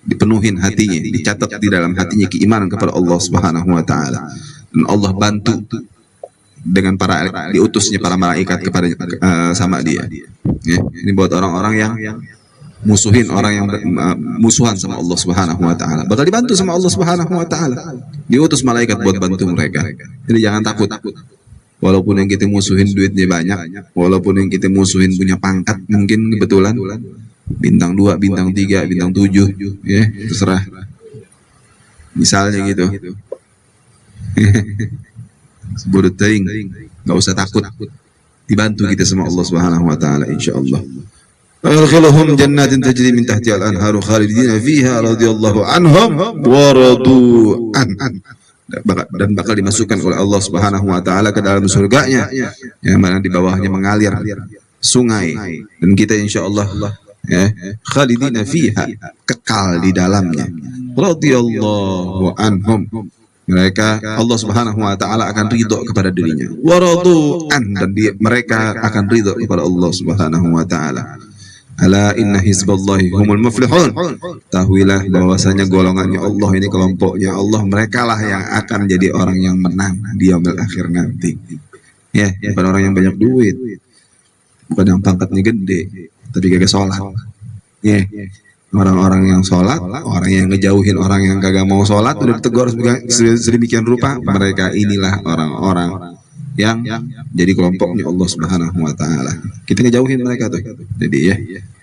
dipenuhin hatinya, dicatat di dalam hatinya keimanan kepada Allah Subhanahu wa Ta'ala. Dan Allah bantu dengan diutusnya para malaikat kepada sama dia. Ya, ini buat orang-orang yang musuhin orang yang musuhan sama Allah Subhanahu wa Ta'ala. Bakal dibantu sama Allah Subhanahu wa Ta'ala. Diutus malaikat buat bantu mereka. Jadi jangan takut. Walaupun yang kita musuhin duitnya banyak, walaupun yang kita musuhin punya pangkat mungkin kebetulan bintang 2, bintang 3, bintang 7, ya, terserah. Misalnya gitu. Sebut teing, enggak usah takut. Dibantu kita sama Allah Subhanahu wa Ta'ala insyaallah. Adkhilhum jannatin tajri min tahtiha al-anharu khalidina fiha radhiyallahu anhum wa radu an. Dan bakal dimasukkan oleh Allah Subhanahu wa Ta'ala ke dalam surganya yang mana di bawahnya mengalir sungai, dan kita insyaallah khalidina fiha, kekal di dalamnya. Radhiyallahu anhum, mereka Allah Subhanahu wa Ta'ala akan ridho kepada dirinya. Wa radu an, dan mereka akan ridho kepada Allah Subhanahu wa Ta'ala. Ala inna hizballahi humul muflihun. Tahuilah bahwasanya golongannya Allah ini, kelompoknya Allah, mereka lah yang akan jadi orang yang menang di yaumil akhir nanti. Ya, bukan orang yang banyak duit, bukan yang pangkatnya gede, tapi kagak sholat. Ya, orang-orang yang sholat, orang yang ngejauhin orang yang kagak mau sholat, udah ditegur sedemikian rupa, mereka inilah orang-orang yang jadi kelompoknya Allah Subhanahu wa Ta'ala. Kita ngejauhin mereka tuh. Jadi ya,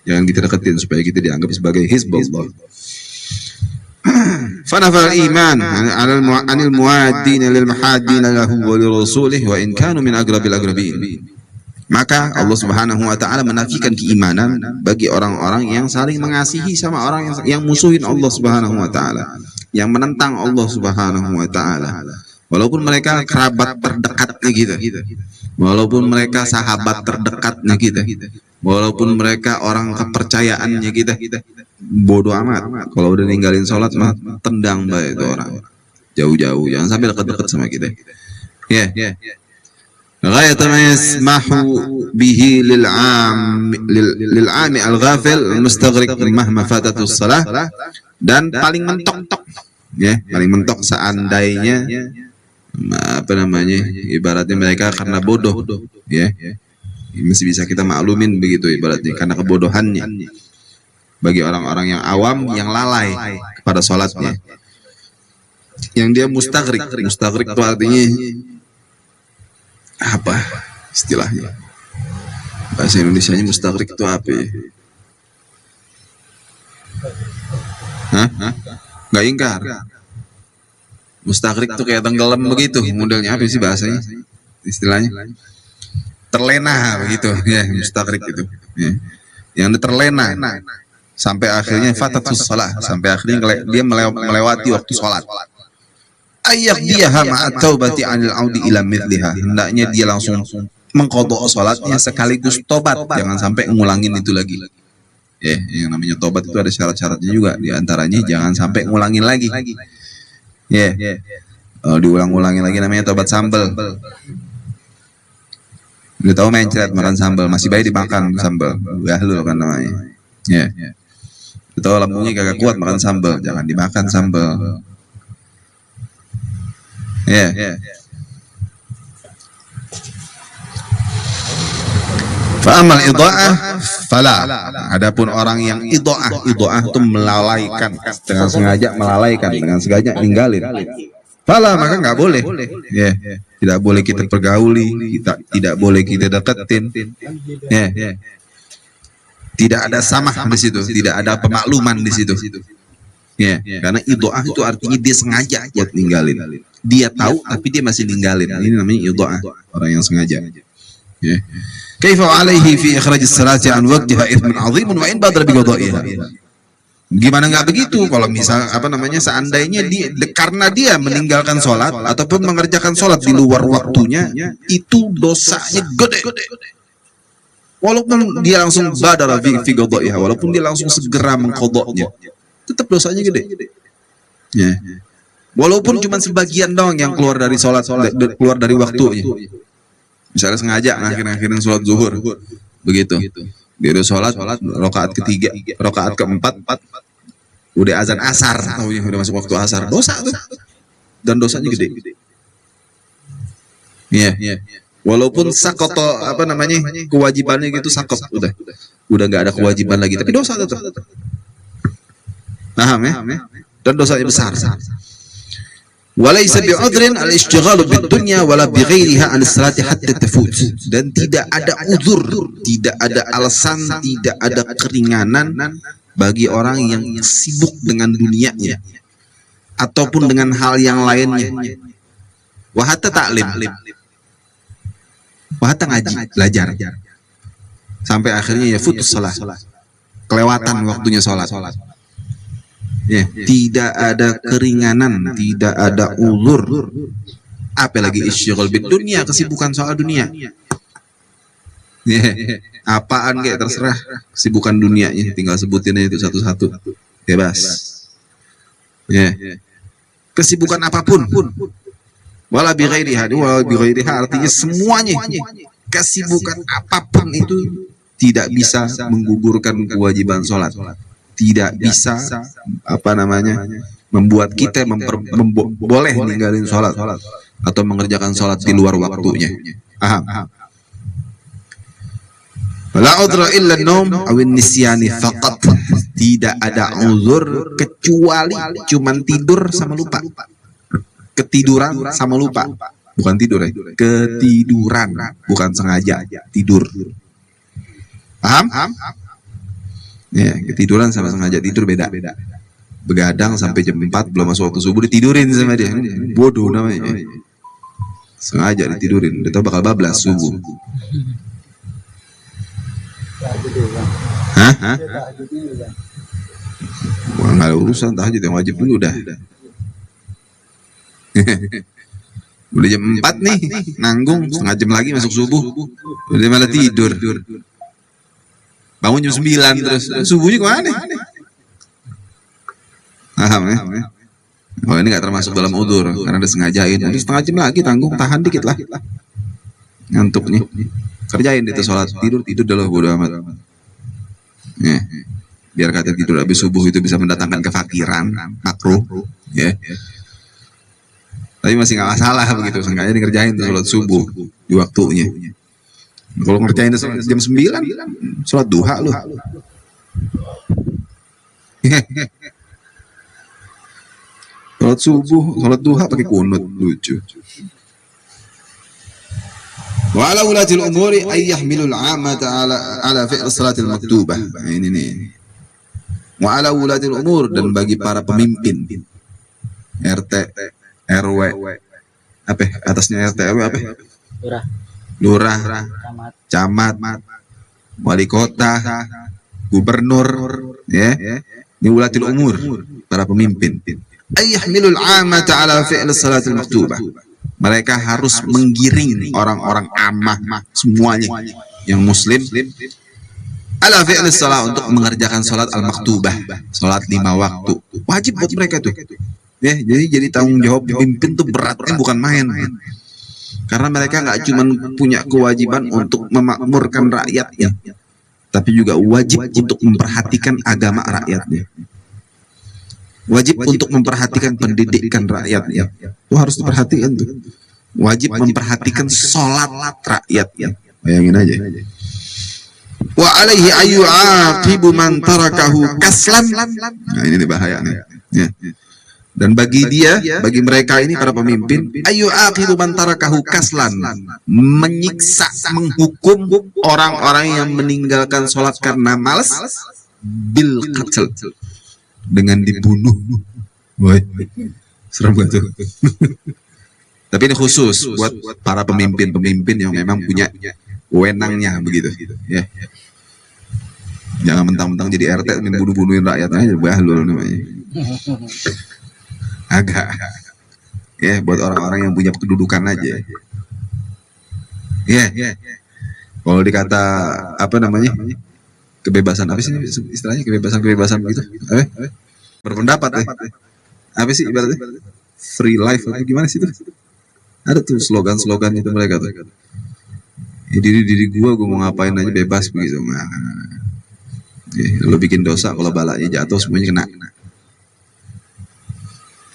jangan kita deketin supaya kita dianggap sebagai hizbullah. Fanafal iman anil muadin lil mahadin lahu wa li rasulih wa in kanu min agrabil agrabin. Maka Allah Subhanahu wa taala menafikan keimanan bagi orang-orang yang saling mengasihi sama orang yang musuhin Allah Subhanahu wa taala, yang menentang Allah Subhanahu wa taala. Walaupun mereka kerabat terdekatnya kita, walaupun mereka sahabat terdekatnya kita, walaupun mereka orang kepercayaannya kita, bodoh amat. Kalau udah ninggalin sholat mah tendang baik itu orang, jauh-jauh, jangan sampai dekat-dekat sama kita. Ya. غاية ما يسمح به للعام الغافل المستغرق مهما فاتته الصلاة. Dan paling mentok, ya, paling mentok seandainya apa namanya, ibaratnya mereka karena bodoh, ya, masih bisa kita maklumin begitu ibaratnya karena kebodohannya. Bagi orang-orang yang awam yang lalai kepada sholatnya, yang dia mustagrik itu artinya apa istilahnya? Bahasa Indonesianya mustagrik itu apa ya? Nggak ingkar. Mustagrik itu kayak tenggelam begitu, modelnya apa sih bahasanya? Istilahnya terlena begitu, ya, mustagrik itu. Ya. Yang terlena sampai akhirnya fatatus shalah, sampai akhirnya dia melewati waktu sholat. Ayak dia ma'at taubati 'anil 'audi ila mithliha, hendaknya dia langsung mengqadha salatnya sekaligus tobat, jangan sampai ngulangin itu lagi. Ya, yang namanya tobat itu ada syarat-syaratnya juga, di antaranya jangan sampai ngulangin lagi. Ya. Diulang-ulangin lagi namanya tobat sambal. Udah tahu mencret makan sambal, masih baik dimakan sambal. Gahlul kan namanya. Ya. Udah tahu lambungnya kagak kuat makan sambal, jangan dimakan sambal. Ya. Fa'amal idha'ah fala. Adapun orang yang idha'ah itu melalaikan, dengan sengaja melalaikan, dengan sengaja ninggalin. Fala, maka nggak boleh. Ya, tidak boleh kita pergauli, tidak boleh kita deketin. Ya. Tidak ada samah di situ, tidak ada pemakluman di situ. Ya, karena idha'ah itu artinya dia sengaja buat ninggalin. Dia tahu tapi dia masih ninggalin. Ini namanya idha'ah, orang yang sengaja. Ya. Kaifa 'alaihi fi ikhraj as-salati an waqtiha ithmun 'azimun wa in badara bi qada'iha. Gimana nggak begitu kalau misal apa namanya, seandainya karena dia meninggalkan sholat ataupun mengerjakan sholat di luar waktunya, itu dosanya gede. Walaupun dia langsung badara fi qada'iha, walaupun dia langsung segera mengqadanya, tetap dosanya gede. Ya. Walaupun cuma sebagian doang yang keluar dari sholat, keluar dari waktunya. Misalnya sengaja ngakhirin sholat zuhur, begitu. Dia udah sholat rakaat ketiga, rakaat keempat, udah azan asar, udah masuk waktu asar, dosa tuh, dan dosanya gede. Iya. Walaupun sakoto apa namanya, kewajibannya gitu sakot, udah nggak ada kewajiban lagi, tapi dosa tetap. Paham ya? Dan dosanya besar. Walaysa bi'udhrin al-ishtighalu bid-dunya wala bighairiha an salati hatta tafut. Dan tidak ada uzur, tidak ada alasan, tidak ada keringanan bagi orang yang sibuk dengan dunianya ataupun dengan hal yang lainnya. Wa hatta ta'lim. Wa hatta ngaji, belajar. Sampai akhirnya ya futus shalah. Kelewatan waktunya sholat. Ya, tidak ada keringanan, tidak ada uzur. Apalagi isyghal bid dunia, kesibukan soal dunia. Ya, apaan kayak terserah, kesibukan dunianya, tinggal sebutin aja itu satu-satu. Bebas. Ya. Kesibukan apapun. Wala bi ghairiha, artinya semuanya. Kesibukan apapun itu tidak bisa menggugurkan kewajiban sholat. Tidak bisa apa namanya, membuat kita boleh ninggalin sholat atau mengerjakan sholat di luar waktunya. Paham? La udra illa an-naum aw an-nisyani faqat. Tidak ada uzur kecuali cuman tidur sama lupa. Ketiduran sama lupa. Bukan tidur ya. Ketiduran, bukan sengaja tidur. Paham? Ya, ketiduran sama sengaja tidur beda. Begadang sampai jam 4 belum masuk waktu subuh ditidurin sama dia. Bodoh namanya. Sengaja ditidurin, udah tahu bakal bablas subuh. Hah? Wah, nggak ada urusan tahajud, yang wajib dulu dah. Udah jam 4 nih, nanggung setengah jam lagi masuk subuh. Udah malah tidur. Bangun jam 9 terus. Subuhnya kemana? Paham ya? Oh, ini nggak termasuk dalam udzur karena ada sengajain. Nanti setengah jam lagi tanggung, tahan dikit lah. Ngantuknya. Kerjain itu sholat, tidur dulu bodo amat. Ya. Biar kata tidur habis subuh itu bisa mendatangkan kefakiran, makruh, ya. Tapi masih nggak masalah begitu, sengaja dikerjain tuh sholat subuh di waktunya. Kalau ngerjain jam 9, sholat duha lu. Sholat subuh, sholat duha pakai kunut, lucu. Wa ala ulatil umuri ay yahmilul 'amata ala fi'l salatil maktubah. Nah, ini nih. Wa ala ulatil umur, dan bagi para pemimpin RT, RW, apa? Atasnya RT RW apa? Lurah, camat, wali kota, gubernur, ya. Ini ulatil umur, para pemimpin. Ay yahmilul 'amata ala fi'l salatil maktubah. Mereka harus menggiring orang-orang amah semuanya yang muslim ala fi'l salat, untuk mengerjakan salat al-maktubah, salat 5 waktu. Wajib buat mereka tuh. Ya, jadi tanggung jawab pemimpin tuh beratnya bukan main. Karena mereka nggak cuma punya kewajiban untuk memakmurkan rakyatnya, tapi juga wajib untuk memperhatikan agama rakyatnya. Wajib untuk memperhatikan pendidikan rakyatnya. Itu harus diperhatikan tuh. Wajib memperhatikan sholat rakyatnya. Bayangin aja. Wa alaihi ayyu'aqibu man tarakahu kaslan. Nah, ini bahaya nih. Ya. Dan bagi mereka ini para pemimpin, ayyu'aqibu man tarakahu kaslan, menyiksa, menghukum orang-orang yang meninggalkan sholat karena malas, bil qatl, dengan dibunuh. Woi, serem gak tuh? Tapi ini khusus buat para pemimpin-pemimpin yang memang punya wewenangnya begitu, ya. Jangan mentang-mentang jadi RT bunuh-bunuhin rakyat aja, bahlul namanya. Agak, ya, buat orang-orang yang punya kedudukan aja. Ya, kalau dikata apa namanya? Kebebasan apa sih istilahnya, kebebasan begitu, berpendapat apa sih ibaratnya, free life apa gimana sih itu, ada tuh slogan itu mereka tuh, ya, diri gua mau ngapain aja bebas begitu. Nah, ya, lo bikin dosa, kalau balanya jatuh semuanya kena.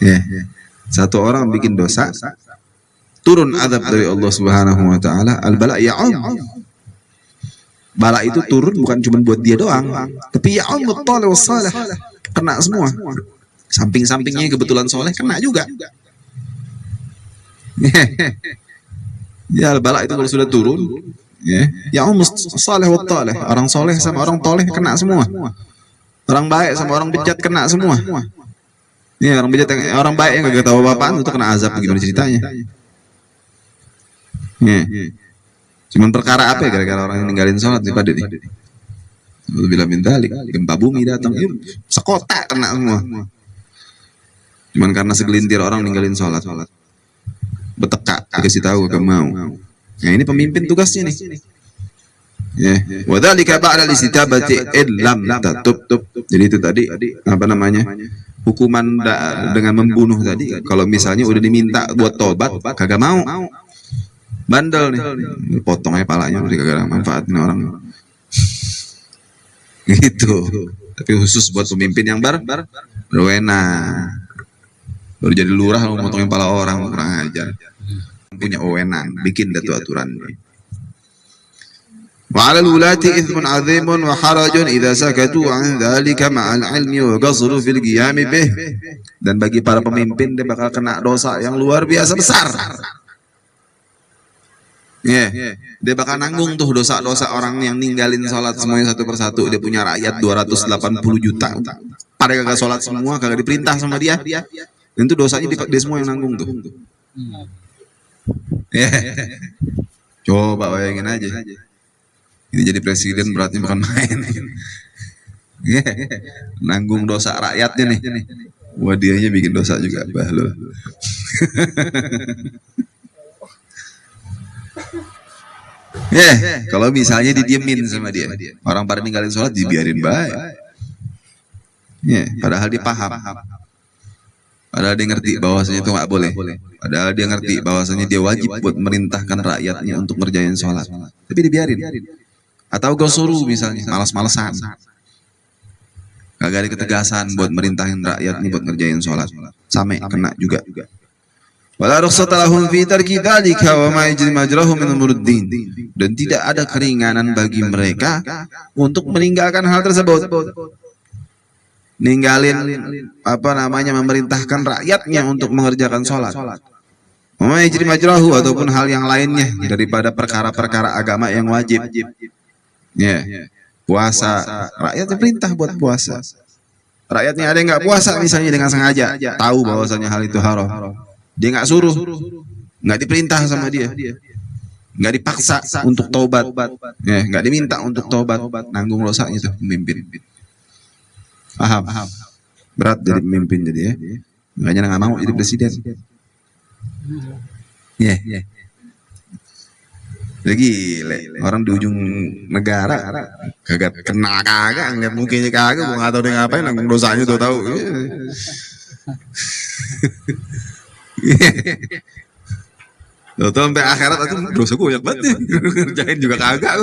Ya, satu orang bikin dosa turun azab dari Allah Subhanahu wa taala, al bala ya'um. Bala itu turun bukan cuma buat dia doang, tapi ya Allah Ta'ala wassalah, kena semua. Samping-sampingnya kebetulan soleh kena juga. Ya, bala itu kalau sudah turun, ya Allah saleh wa ta'ala, orang soleh sama orang toleh kena semua. Orang baik sama orang bejat kena semua. Ya, orang bejat, orang baik yang gak tahu apa-apaan itu kena azab, gimana ceritanya? Ya. Cuman perkara apa ya, gara-gara orang yang ninggalin sholat nih pada nih. Bila mintalik, gempa bumi datang, sekota kena semua. Cuman karena segelintir orang ninggalin sholat. Betekak, dikasih tahu gak mau. Nah, ini pemimpin tugasnya nih. Ya, wadzalika ba'da istitabati illam tatub. Jadi itu tadi apa namanya? Hukuman dengan membunuh tadi, kalau misalnya udah diminta buat tobat, kagak mau. Bandel nih, potongnya palanya udah gara-gara manfaatin orang. Gitu. Tapi khusus buat pemimpin yang berwenang. Baru jadi lurah lo motongin pala orang, kurang ajar. Punya wewenang, bikin datu aturannya. Wa 'alal ulati ithmun 'azimun wa harajun idza sakatu 'an dzalika ma'al 'ilmi wa qasru fil qiyam bih. Dan bagi para pemimpin dia bakal kena dosa yang luar biasa besar. Dia bakal nanggung tuh dosa-dosa orang yang ninggalin sholat semuanya satu persatu. Dia punya rakyat 280 juta. Pada kagak sholat semua, kagak diperintah sama dia. Dan itu dosanya dia semua yang nanggung tuh. Coba bayangin aja. Ini jadi presiden beratnya bukan main. Nanggung dosa rakyatnya nih. Wah, dianya bikin dosa juga, bahlul. Kalau misalnya didiemin sama dia, orang pada ninggalin sholat dibiarin baik. Padahal dia paham. Padahal dia ngerti bahwasanya itu nggak boleh. Padahal dia ngerti bahwasanya dia wajib buat merintahkan rakyatnya untuk ngerjain sholat. Tapi dibiarin. Atau gue suruh misalnya, malas-malesan. Gak ada ketegasan buat merintahin rakyatnya buat ngerjain sholat. Sampai kena juga. Wala rukhsata lahum fi tarki dzalika wa ma yajri majrahu min umuruddin. Dan tidak ada keringanan bagi mereka untuk meninggalkan hal tersebut. Ninggalin memerintahkan rakyatnya untuk mengerjakan sholat. Wa ma yajri majrahu ataupun hal yang lainnya daripada perkara-perkara agama yang wajib. Puasa, rakyatnya perintah buat puasa. Rakyatnya ada yang nggak puasa misalnya dengan sengaja, tahu bahwasanya hal itu haram. Dia nggak suruh, nggak diperintah sama dia, nggak dipaksa untuk taubat, nggak diminta untuk taubat, nanggung dosanya itu pemimpin. Paham? Berat jadi pemimpin jadi ya. Makanya nggak mau jadi presiden. Lagi orang di ujung negara kagak kena kagak ngeliat mukanya kagak, gua nggak tahu dia ngapain, nanggung dosanya tuh tahu. Tuh sampai akhirat itu dosa gue banyak banget, ngerjain juga kagak.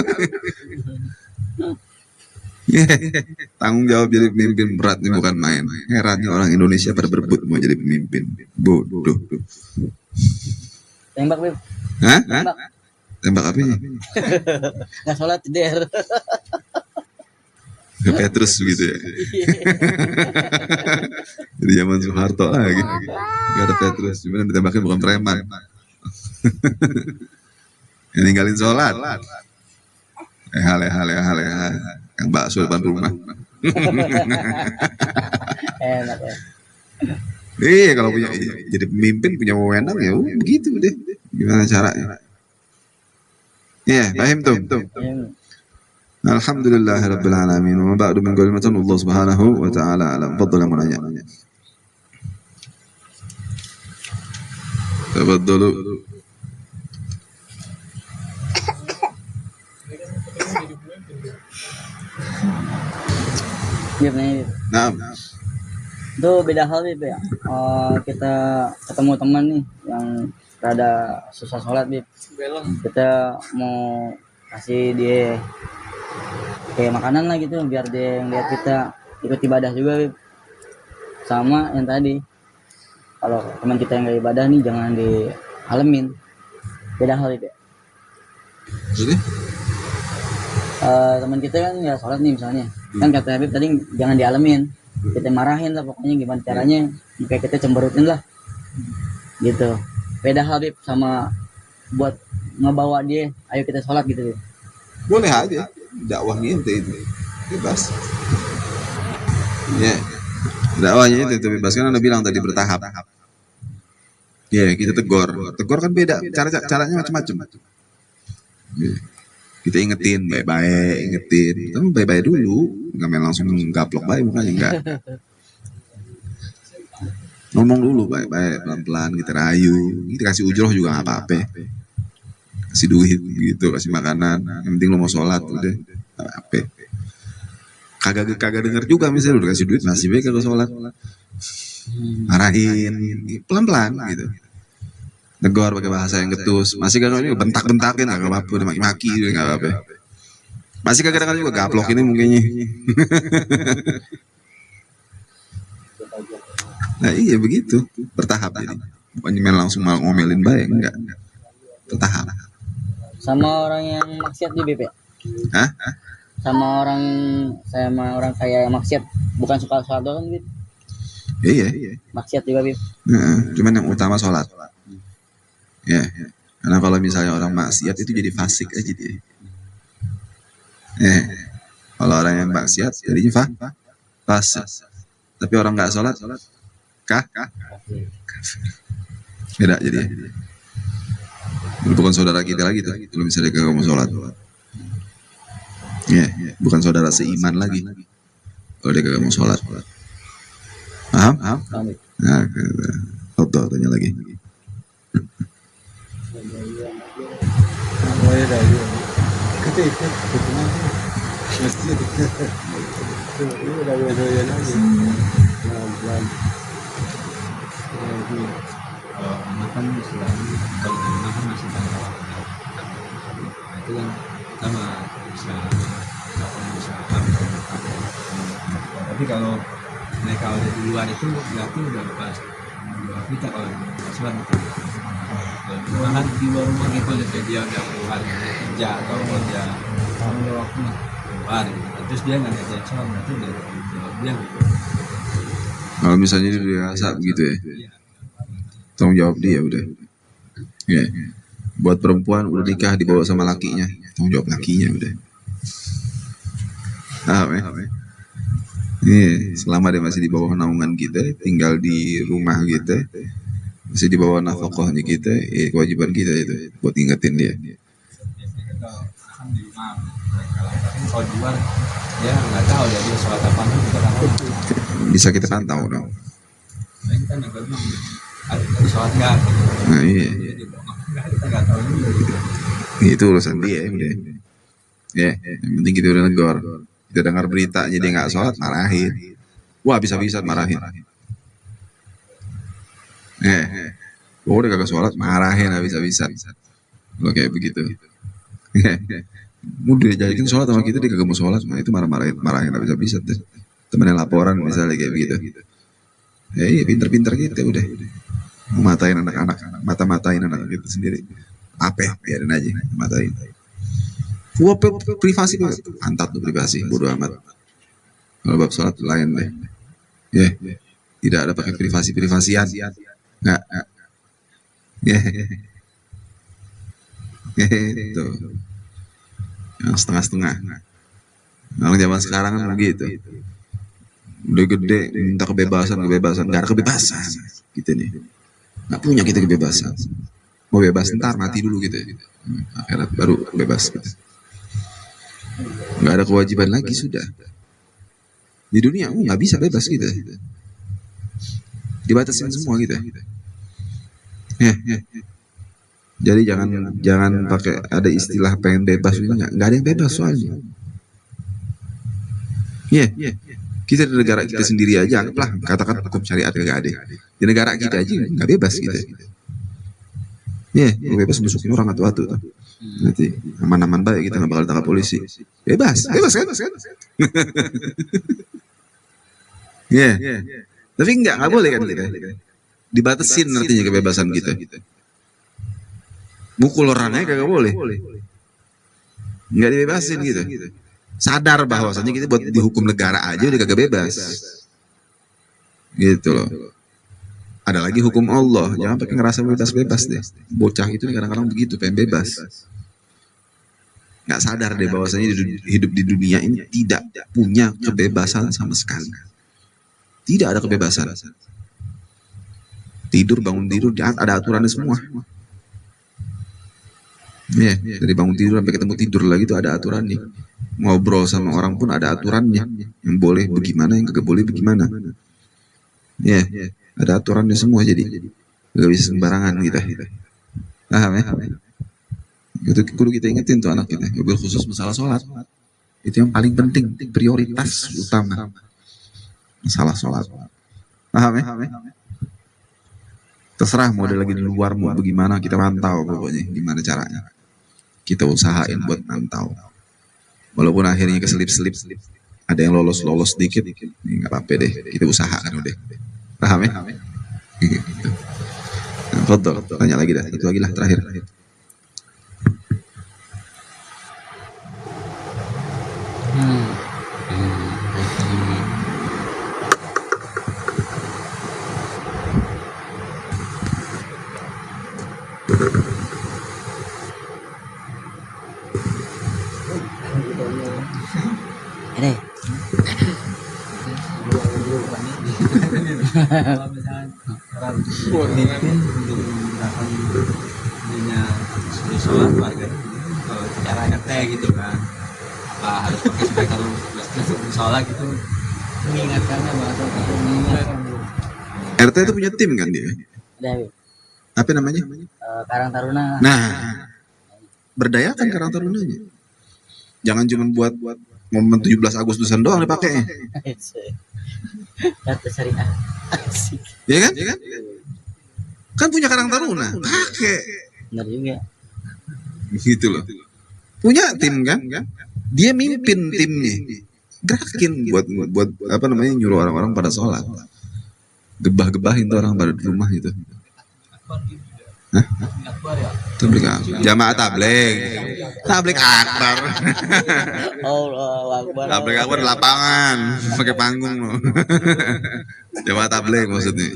Tanggung jawab jadi pemimpin berat nih, bukan main. Herannya orang Indonesia pada berebut mau jadi pemimpin, bodoh. Tembak, Bib. Hah? Tembak apa ini? Nggak sholat der. Ke Petrus gitu ya. Jadi zaman Soeharto lagi. Gak ada Petrus, cuman ditembakin bukan preman. Yang ninggalin sholat. Leha. Yang bakso depan rumah. Enak ya. Kalau punya jadi pemimpin punya wewenang ya begitu deh. Gimana caranya? Paham tuh. Alhamdulillahirabbil alamin. Wa ba'du min kalimatan Allah Subhanahu wa taala alam. Fadhal yang menanya. Tafadhalu. Bib nih. Naam. Itu beda hal Bib ya. Kita ketemu teman nih yang rada susah sholat Bib. Kita mau kasih dia kayak makanan lah gitu biar dia ngeliat kita ikut ibadah juga Bib. Sama yang tadi, kalau teman kita yang gak ibadah nih jangan dialemin. Beda hal Bib ya. Jadi? Teman kita kan ya sholat nih misalnya, kan kata Habib tadi jangan dialemin, kita marahin lah pokoknya gimana caranya kayak kita cemberutin lah gitu. Beda Habib sama buat ngebawa dia ayo kita sholat gitu. Boleh aja dakwahnya itu bebas. Dakwahnya itu bebas, kan Anda bilang tadi bertahap. Kita tegur kan beda, caranya macam-macam. Kita ingetin baik-baik, tapi baik-baik dulu, nggak main langsung gaplok baik mukanya, enggak. Ngomong dulu baik-baik, pelan-pelan, kita rayu, kita kasih ujroh juga nggak apa-apa, kasih duit gitu, kasih makanan, yang penting lo mau sholat udah, apa? Kagak denger juga misalnya udah kasih duit masih baik kalau sholat, marahin, pelan-pelan gitu. Negor pakai bahasa yang getus, masih kagak ini bentak-bentakin nggak apa-apa, udah maki-maki nggak apa-apa, masih kagak dengar juga gaplok ini mungkinnya. Nah iya begitu, bertahap jadi, bukannya main langsung malah ngomelin baik, enggak, bertahap. Sama orang yang maksiat di BP? Hah? Sama orang kayak maksiat, bukan suka sholat doang gitu? Iya. Maksiat juga Bib. Cuman yang utama sholat. Karena kalau misalnya orang maksiat itu jadi fasik aja dia. Kalau orang yang maksiat jadinya fasik. Tapi orang nggak sholat, beda jadi. Bukan saudara kita lagi tuh. Kalau misalnya kamu sholat. Ya, bukan saudara seiman lagi. Kalau dia kagak mau sholat. Paham? Nah, Auto tanya lagi. Makan Islam, kalau makan masih tanggal itu kan sama bisa bisa tapi kalau mereka udah di luar itu berarti udah lepas kita kalau sholat makan di luar rumah gitu dia udah keluar kerja atau kerja udah waktu keluar terus dia nggak ngajarin sholat berarti udah dia Kalau misalnya dia biasa begitu ya, tanggung jawab dia udah. Ya. Buat perempuan udah nikah dibawa sama lakinya, tanggung jawab lakinya udah. Paham ya? Selama dia masih di bawah naungan kita, tinggal di rumah kita, masih di bawah nafkahnya kita, kewajiban kita itu buat ingetin dia. Kalau di luar dia nggak tahu dia sholat apa kita kan Bisa kita pantau dong. ini kan agak bilang ada sholat nggak Nah iya, kita nggak tahu juga gitu. itu urusan dia udah. Ya, yang penting kita udah negor. Kita dengar beritanya dia nggak sholat, marahin. Wah bisa-bisa marahin. Udah kagak sholat, marahin habis-habisan. Kalau kayak begitu. Mudah jadikan sholat sama kita dia kagak mau sholat, nah itu marahin habis-habisan. Temennya laporan misalnya kayak begitu. Iya pinter-pinter gitu udah. Matain anak-anak, mata-matain anak kita sendiri. Apa ya, biarin aja, matain. Wah, privasi, antat tuh privasi, bodo amat. Kalau bab sholat lain deh. Ya, tidak ada pakai privasian. Nggak. Itu. Yang setengah-setengah. Kalau zaman sekarang kan begitu. Udah gede, minta kebebasan. Nggak ada kebebasan. Gitu nih. Nggak punya kita kebebasan. Mau bebas ntar mati dulu gitu. Akhirat baru bebas gitu. Nggak ada kewajiban lagi sudah. Di dunia nggak bisa bebas gitu. Dibatasin semua gitu. Jadi jangan pakai ada istilah pengen bebas itu nggak ada yang bebas soalnya. Kita di negara kita sendiri aja anggaplah katakan hukum syariat nggak ada. Di negara kita aja nggak bebas gitu. Bebas musuhin orang atau nanti aman-aman baik kita nggak bakal ditangkap polisi. Bebas kan? Tapi nggak boleh kan kita. Dibatasin artinya kebebasan kita. Mukul orangnya kagak boleh. Nggak dibebasin gitu. Sadar bahwasanya kita buat dihukum negara aja udah kagak bebas. Gitu loh. Ada lagi hukum Allah, jangan pakai ngerasa bebas-bebas deh. Bocah itu kadang-kadang begitu, pengen bebas. Nggak sadar deh bahwasanya hidup di dunia ini tidak punya kebebasan sama sekali. Tidak ada kebebasan. Tidur, bangun tidur, ada aturannya semua. Dari bangun tidur sampai ketemu tidur lagi itu ada aturannya. Ngobrol sama orang pun ada aturannya. Yang boleh bagaimana, yang kagak boleh bagaimana. Ada aturannya semua jadi nggak bisa sembarangan kita. Paham ya? Itu kudu kita ingetin tuh anak kita. Mobil khusus masalah sholat. Itu yang paling penting, prioritas utama. Masalah sholat. Paham ya? Terserah mau ada lagi di luar mau bagaimana kita pantau pokoknya gimana caranya. Kita usahain buat mantau. Walaupun akhirnya keselip-selip, ada yang lolos sedikit, nggak apa-apa deh. Kita usahakan udah. Paham ya? Gitu. Nah, Fadol, tanya lagi dah. Itu lagi lah terakhir. Ini. Kalau misalnya orang mimpin untuk menggunakan dirinya sebagai sholat warga kalau caranya kayak gitu kan harus pakai supaya kalau sholat gitu mengingatkannya bahasa mengingatkan. RT itu punya tim kan dia? Ada Bib. Apa namanya? Karang Taruna. Nah, berdayakan Karang Tarunanya. Jangan cuma buat momen 17 Agustusan doang dipakainya. RT Syariah. Asik. Ya kan? Kan punya Karang Taruna, pakai. Benar juga. Gitu loh. Punya tim kan? Dia mimpin timnya. Gerakin buat apa namanya, nyuruh orang-orang pada sholat. Gebah-gebahin tuh orang pada di rumah gitu. Hah? Tablik akbar. Jamaah tablik. Tablik akbar. Allahu Akbar. Tablik akbar di lapangan, pakai panggung loh. Jamaah tablik maksudnya.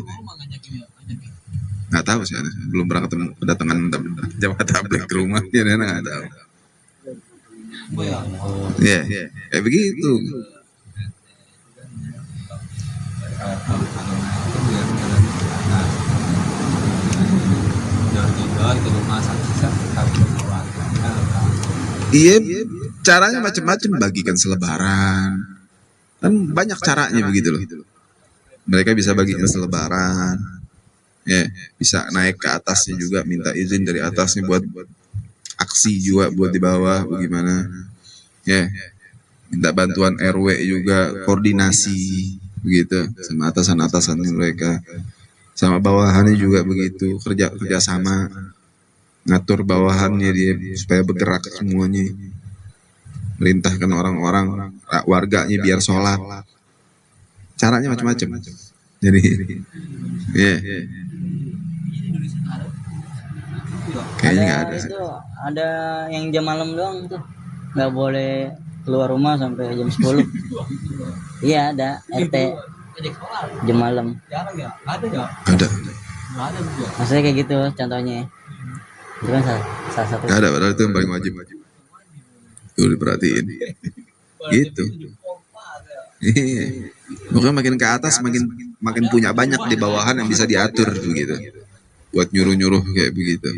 Nggak tahu sih, belum pernah ketemu kedatangan jamaah tablik ke rumah, dia nggak tahu. Iya, kayak begitu. Ke rumah sisa Iya, caranya macam-macam, bagikan selebaran. Kan banyak caranya begitu loh. Mereka bisa bagikan selebaran. Ya, bisa naik ke atasnya juga, minta izin dari atasnya buat aksi juga buat di bawah bagaimana. Ya, minta bantuan RW juga, koordinasi begitu sama atasan-atasannya mereka. Sama bawahannya juga begitu, kerja sama, ngatur bawahannya dia supaya bergerak semuanya, merintahkan orang-orang warganya biar sholat. Caranya macam-macam. Jadi, ya, kayaknya nggak ada. Itu ada yang jam malam doang tuh, nggak boleh keluar rumah sampai jam 10. Iya ada RT jam malam. Ada. Maksudnya kayak gitu contohnya. Itu kan salah satu. Nggak ada, padahal itu yang paling wajib. Tuh diperhatiin. Gitu. Iya. Pokoknya makin ke atas makin punya banyak di bawahan yang bisa diatur begitu. Buat nyuruh-nyuruh kayak begitu.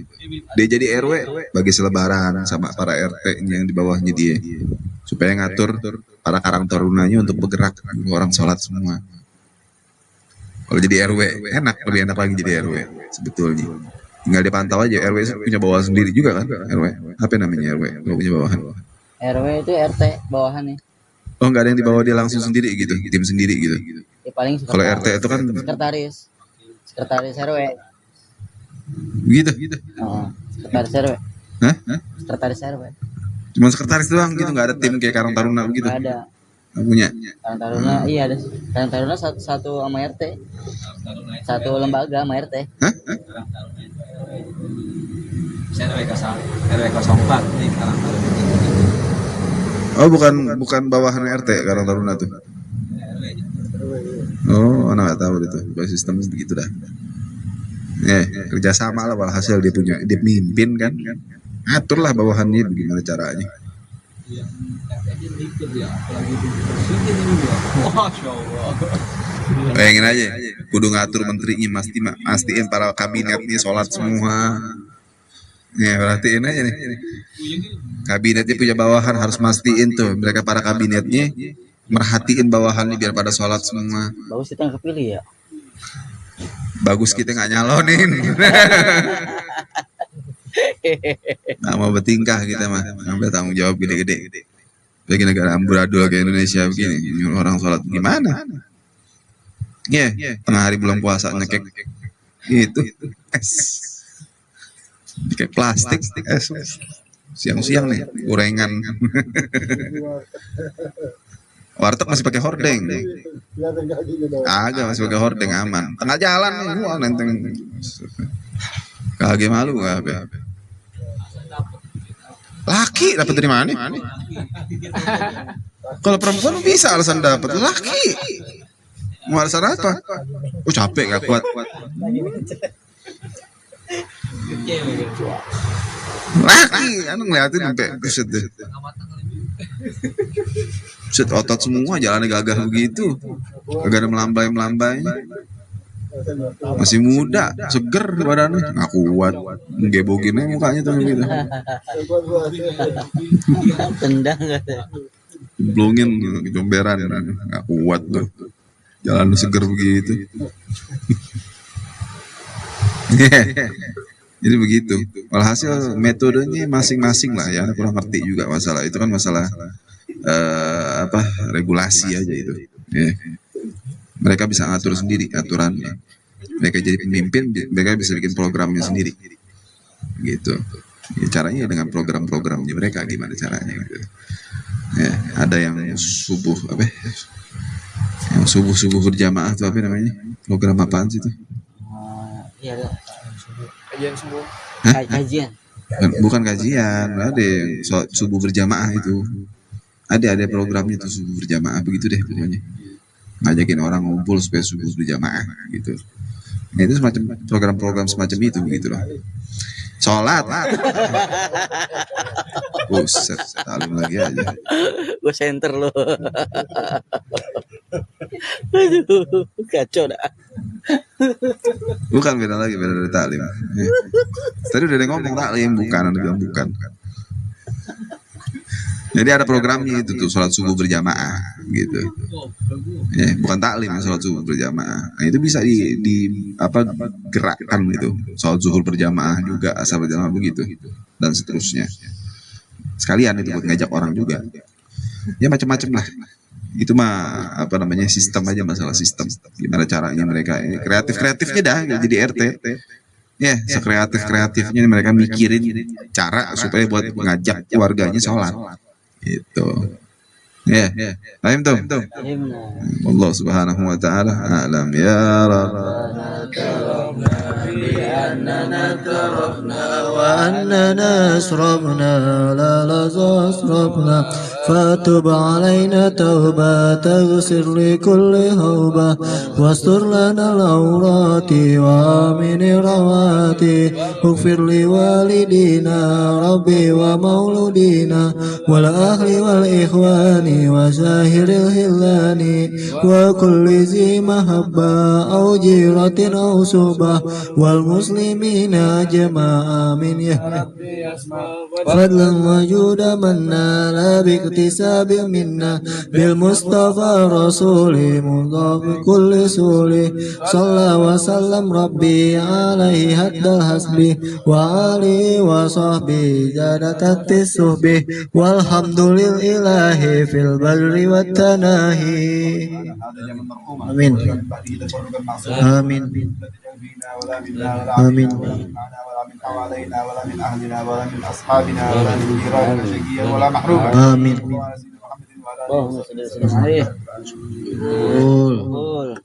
Dia jadi RW bagi selebaran sama para RT-nya yang di bawahnya dia. Supaya ngatur para Karang Tarunanya untuk bergerak, orang sholat semua. Kalau jadi RW enak, lebih enak lagi jadi RW sebetulnya. Tinggal dipantau aja, RW punya bawahan sendiri juga kan, RW. Apa namanya RW? Kalau punya bawahan. RW itu RT bawahan nih. Oh, nggak ada yang dibawa dia langsung sendiri gitu, tim sendiri gitu. Ya, paling Kalau RT itu kan sekretaris RW. gitu. Oh, sekretaris RW. Hah? Sekretaris RW. Cuma sekretaris doang gitu, nggak ada tim kayak Karang Taruna gitu. Nggak ada. Nggak punya. Karang Taruna, iya ada. Karang Taruna satu sama RT. Satu lembaga sama RT. Hah? RW 04 nih Karang Taruna. Oh, bukan bawahan RT Karang Taruna tuh. Oh, anak nggak tahu itu. Sistem begitu dah. Kerjasama lah hasil dia mimpin kan. Aturlah bawahannya bagaimana caranya. Bayangin aja, kudu ngatur menterinya, mastiin para kabinetnya sholat semua. Ya, perhatiin aja nih. Kabinetnya punya bawahan harus mastiin tuh mereka para kabinetnya merhatiin bawahannya biar pada sholat semua. Bagus kita yang kepilih ya. Bagus kita nggak nyalonin. Nah, mau bertingkah kita mah, ambil tanggung jawab gede-gede. Bagi negara amburadul kayak Indonesia begini, nyuruh orang sholat gimana? Tengah hari bulan puasa nyekek gitu, kayak plastik, siang-siang nih, gorengan. Warteg masih pakai hordeng. Agak masih pakai hordeng aman. Tengah jalan nih, wah nenteng. Kagak malu gak apa? Laki dapat dari mana? Kalau perempuan bisa alasan dapat, laki mau alasan apa? Oh capek gak kuat. Laki, anu ngeliatin sampai keset deh. Set otot semua, jalannya gagah begitu, gak ada melambai. Masih muda, seger badannya, nggak kuat, ngeboginnya mukanya tuh gitu. Tendang. Jemplungin kecomberan, nggak kuat tuh. Jalan lu seger begitu. Jadi begitu. Walhasil metodenya masing-masing lah ya. Kurang ngerti juga masalah itu kan masalah apa regulasi aja itu. Ya. Mereka bisa ngatur sendiri aturannya. Mereka jadi pemimpin, mereka bisa bikin programnya sendiri. Gitu. Ya, caranya dengan program-programnya mereka gimana caranya gitu. Ya, ada yang subuh apa? Yang subuh berjamaah itu apa namanya? Program apaan sih itu? Iya ada Hah? kajian. Bukan kajian, ada yang subuh berjamaah itu. Ada programnya tuh subuh berjamaah begitu deh pokoknya. Ngajakin orang ngumpul supaya subuh berjamaah gitu. Nah, itu semacam program-program semacam itu begitu loh. Sholat. Buset, talim lagi aja. Gue center lo. Aduh, kacau dah. Bukan beda lagi, beda dari taklim. Tadi udah ada yang ngomong taklim, bukan, ada bilang bukan. Jadi ada programnya itu tuh sholat subuh berjamaah gitu. Ya, bukan taklim ya, sholat subuh berjamaah. Nah, itu bisa di apa gerakkan gitu. Sholat zuhur berjamaah juga, asar berjamaah begitu dan seterusnya. Sekalian itu buat ngajak orang juga. Ya macam-macam lah. Itu mah apa namanya sistem aja, masalah sistem. Gimana caranya mereka kreatif-kreatifnya dah jadi RT. Ya, sekreatif-kreatifnya mereka mikirin cara supaya buat mengajak warganya sholat. Gitu. Ya, paham tuh? Iya benar. Allah Subhanahu wa taala a'lam ya Rabb. وأننا أسرفنا لا أسرفنا فتب علينا توبة تغفر لكل هوبة واستر لنا العورات وآمن الروات اغفر لوالدينا ربي ومولودينا والأهل والإخوان وساهر الهلان وكل ذي محبة أو جيرة أو صحبة والمسلمين أجمع آمين يا فضلا وجود منا لا باكتساب منا بالمصطفى رسول مضاف كل سول صلى وسلم ربي عليه حد الحسب وآله وصحبه زادت التسبح والحمد لله في البر والتناهي آمين آمين آمين ولا من حوالينا ولا من أهلنا ولا من أصحابنا ولا من جيراننا شقيا ولا محروما آمين وعلى سيدنا محمد وعلى آله Oh, وصحبه sudah. قول Betul.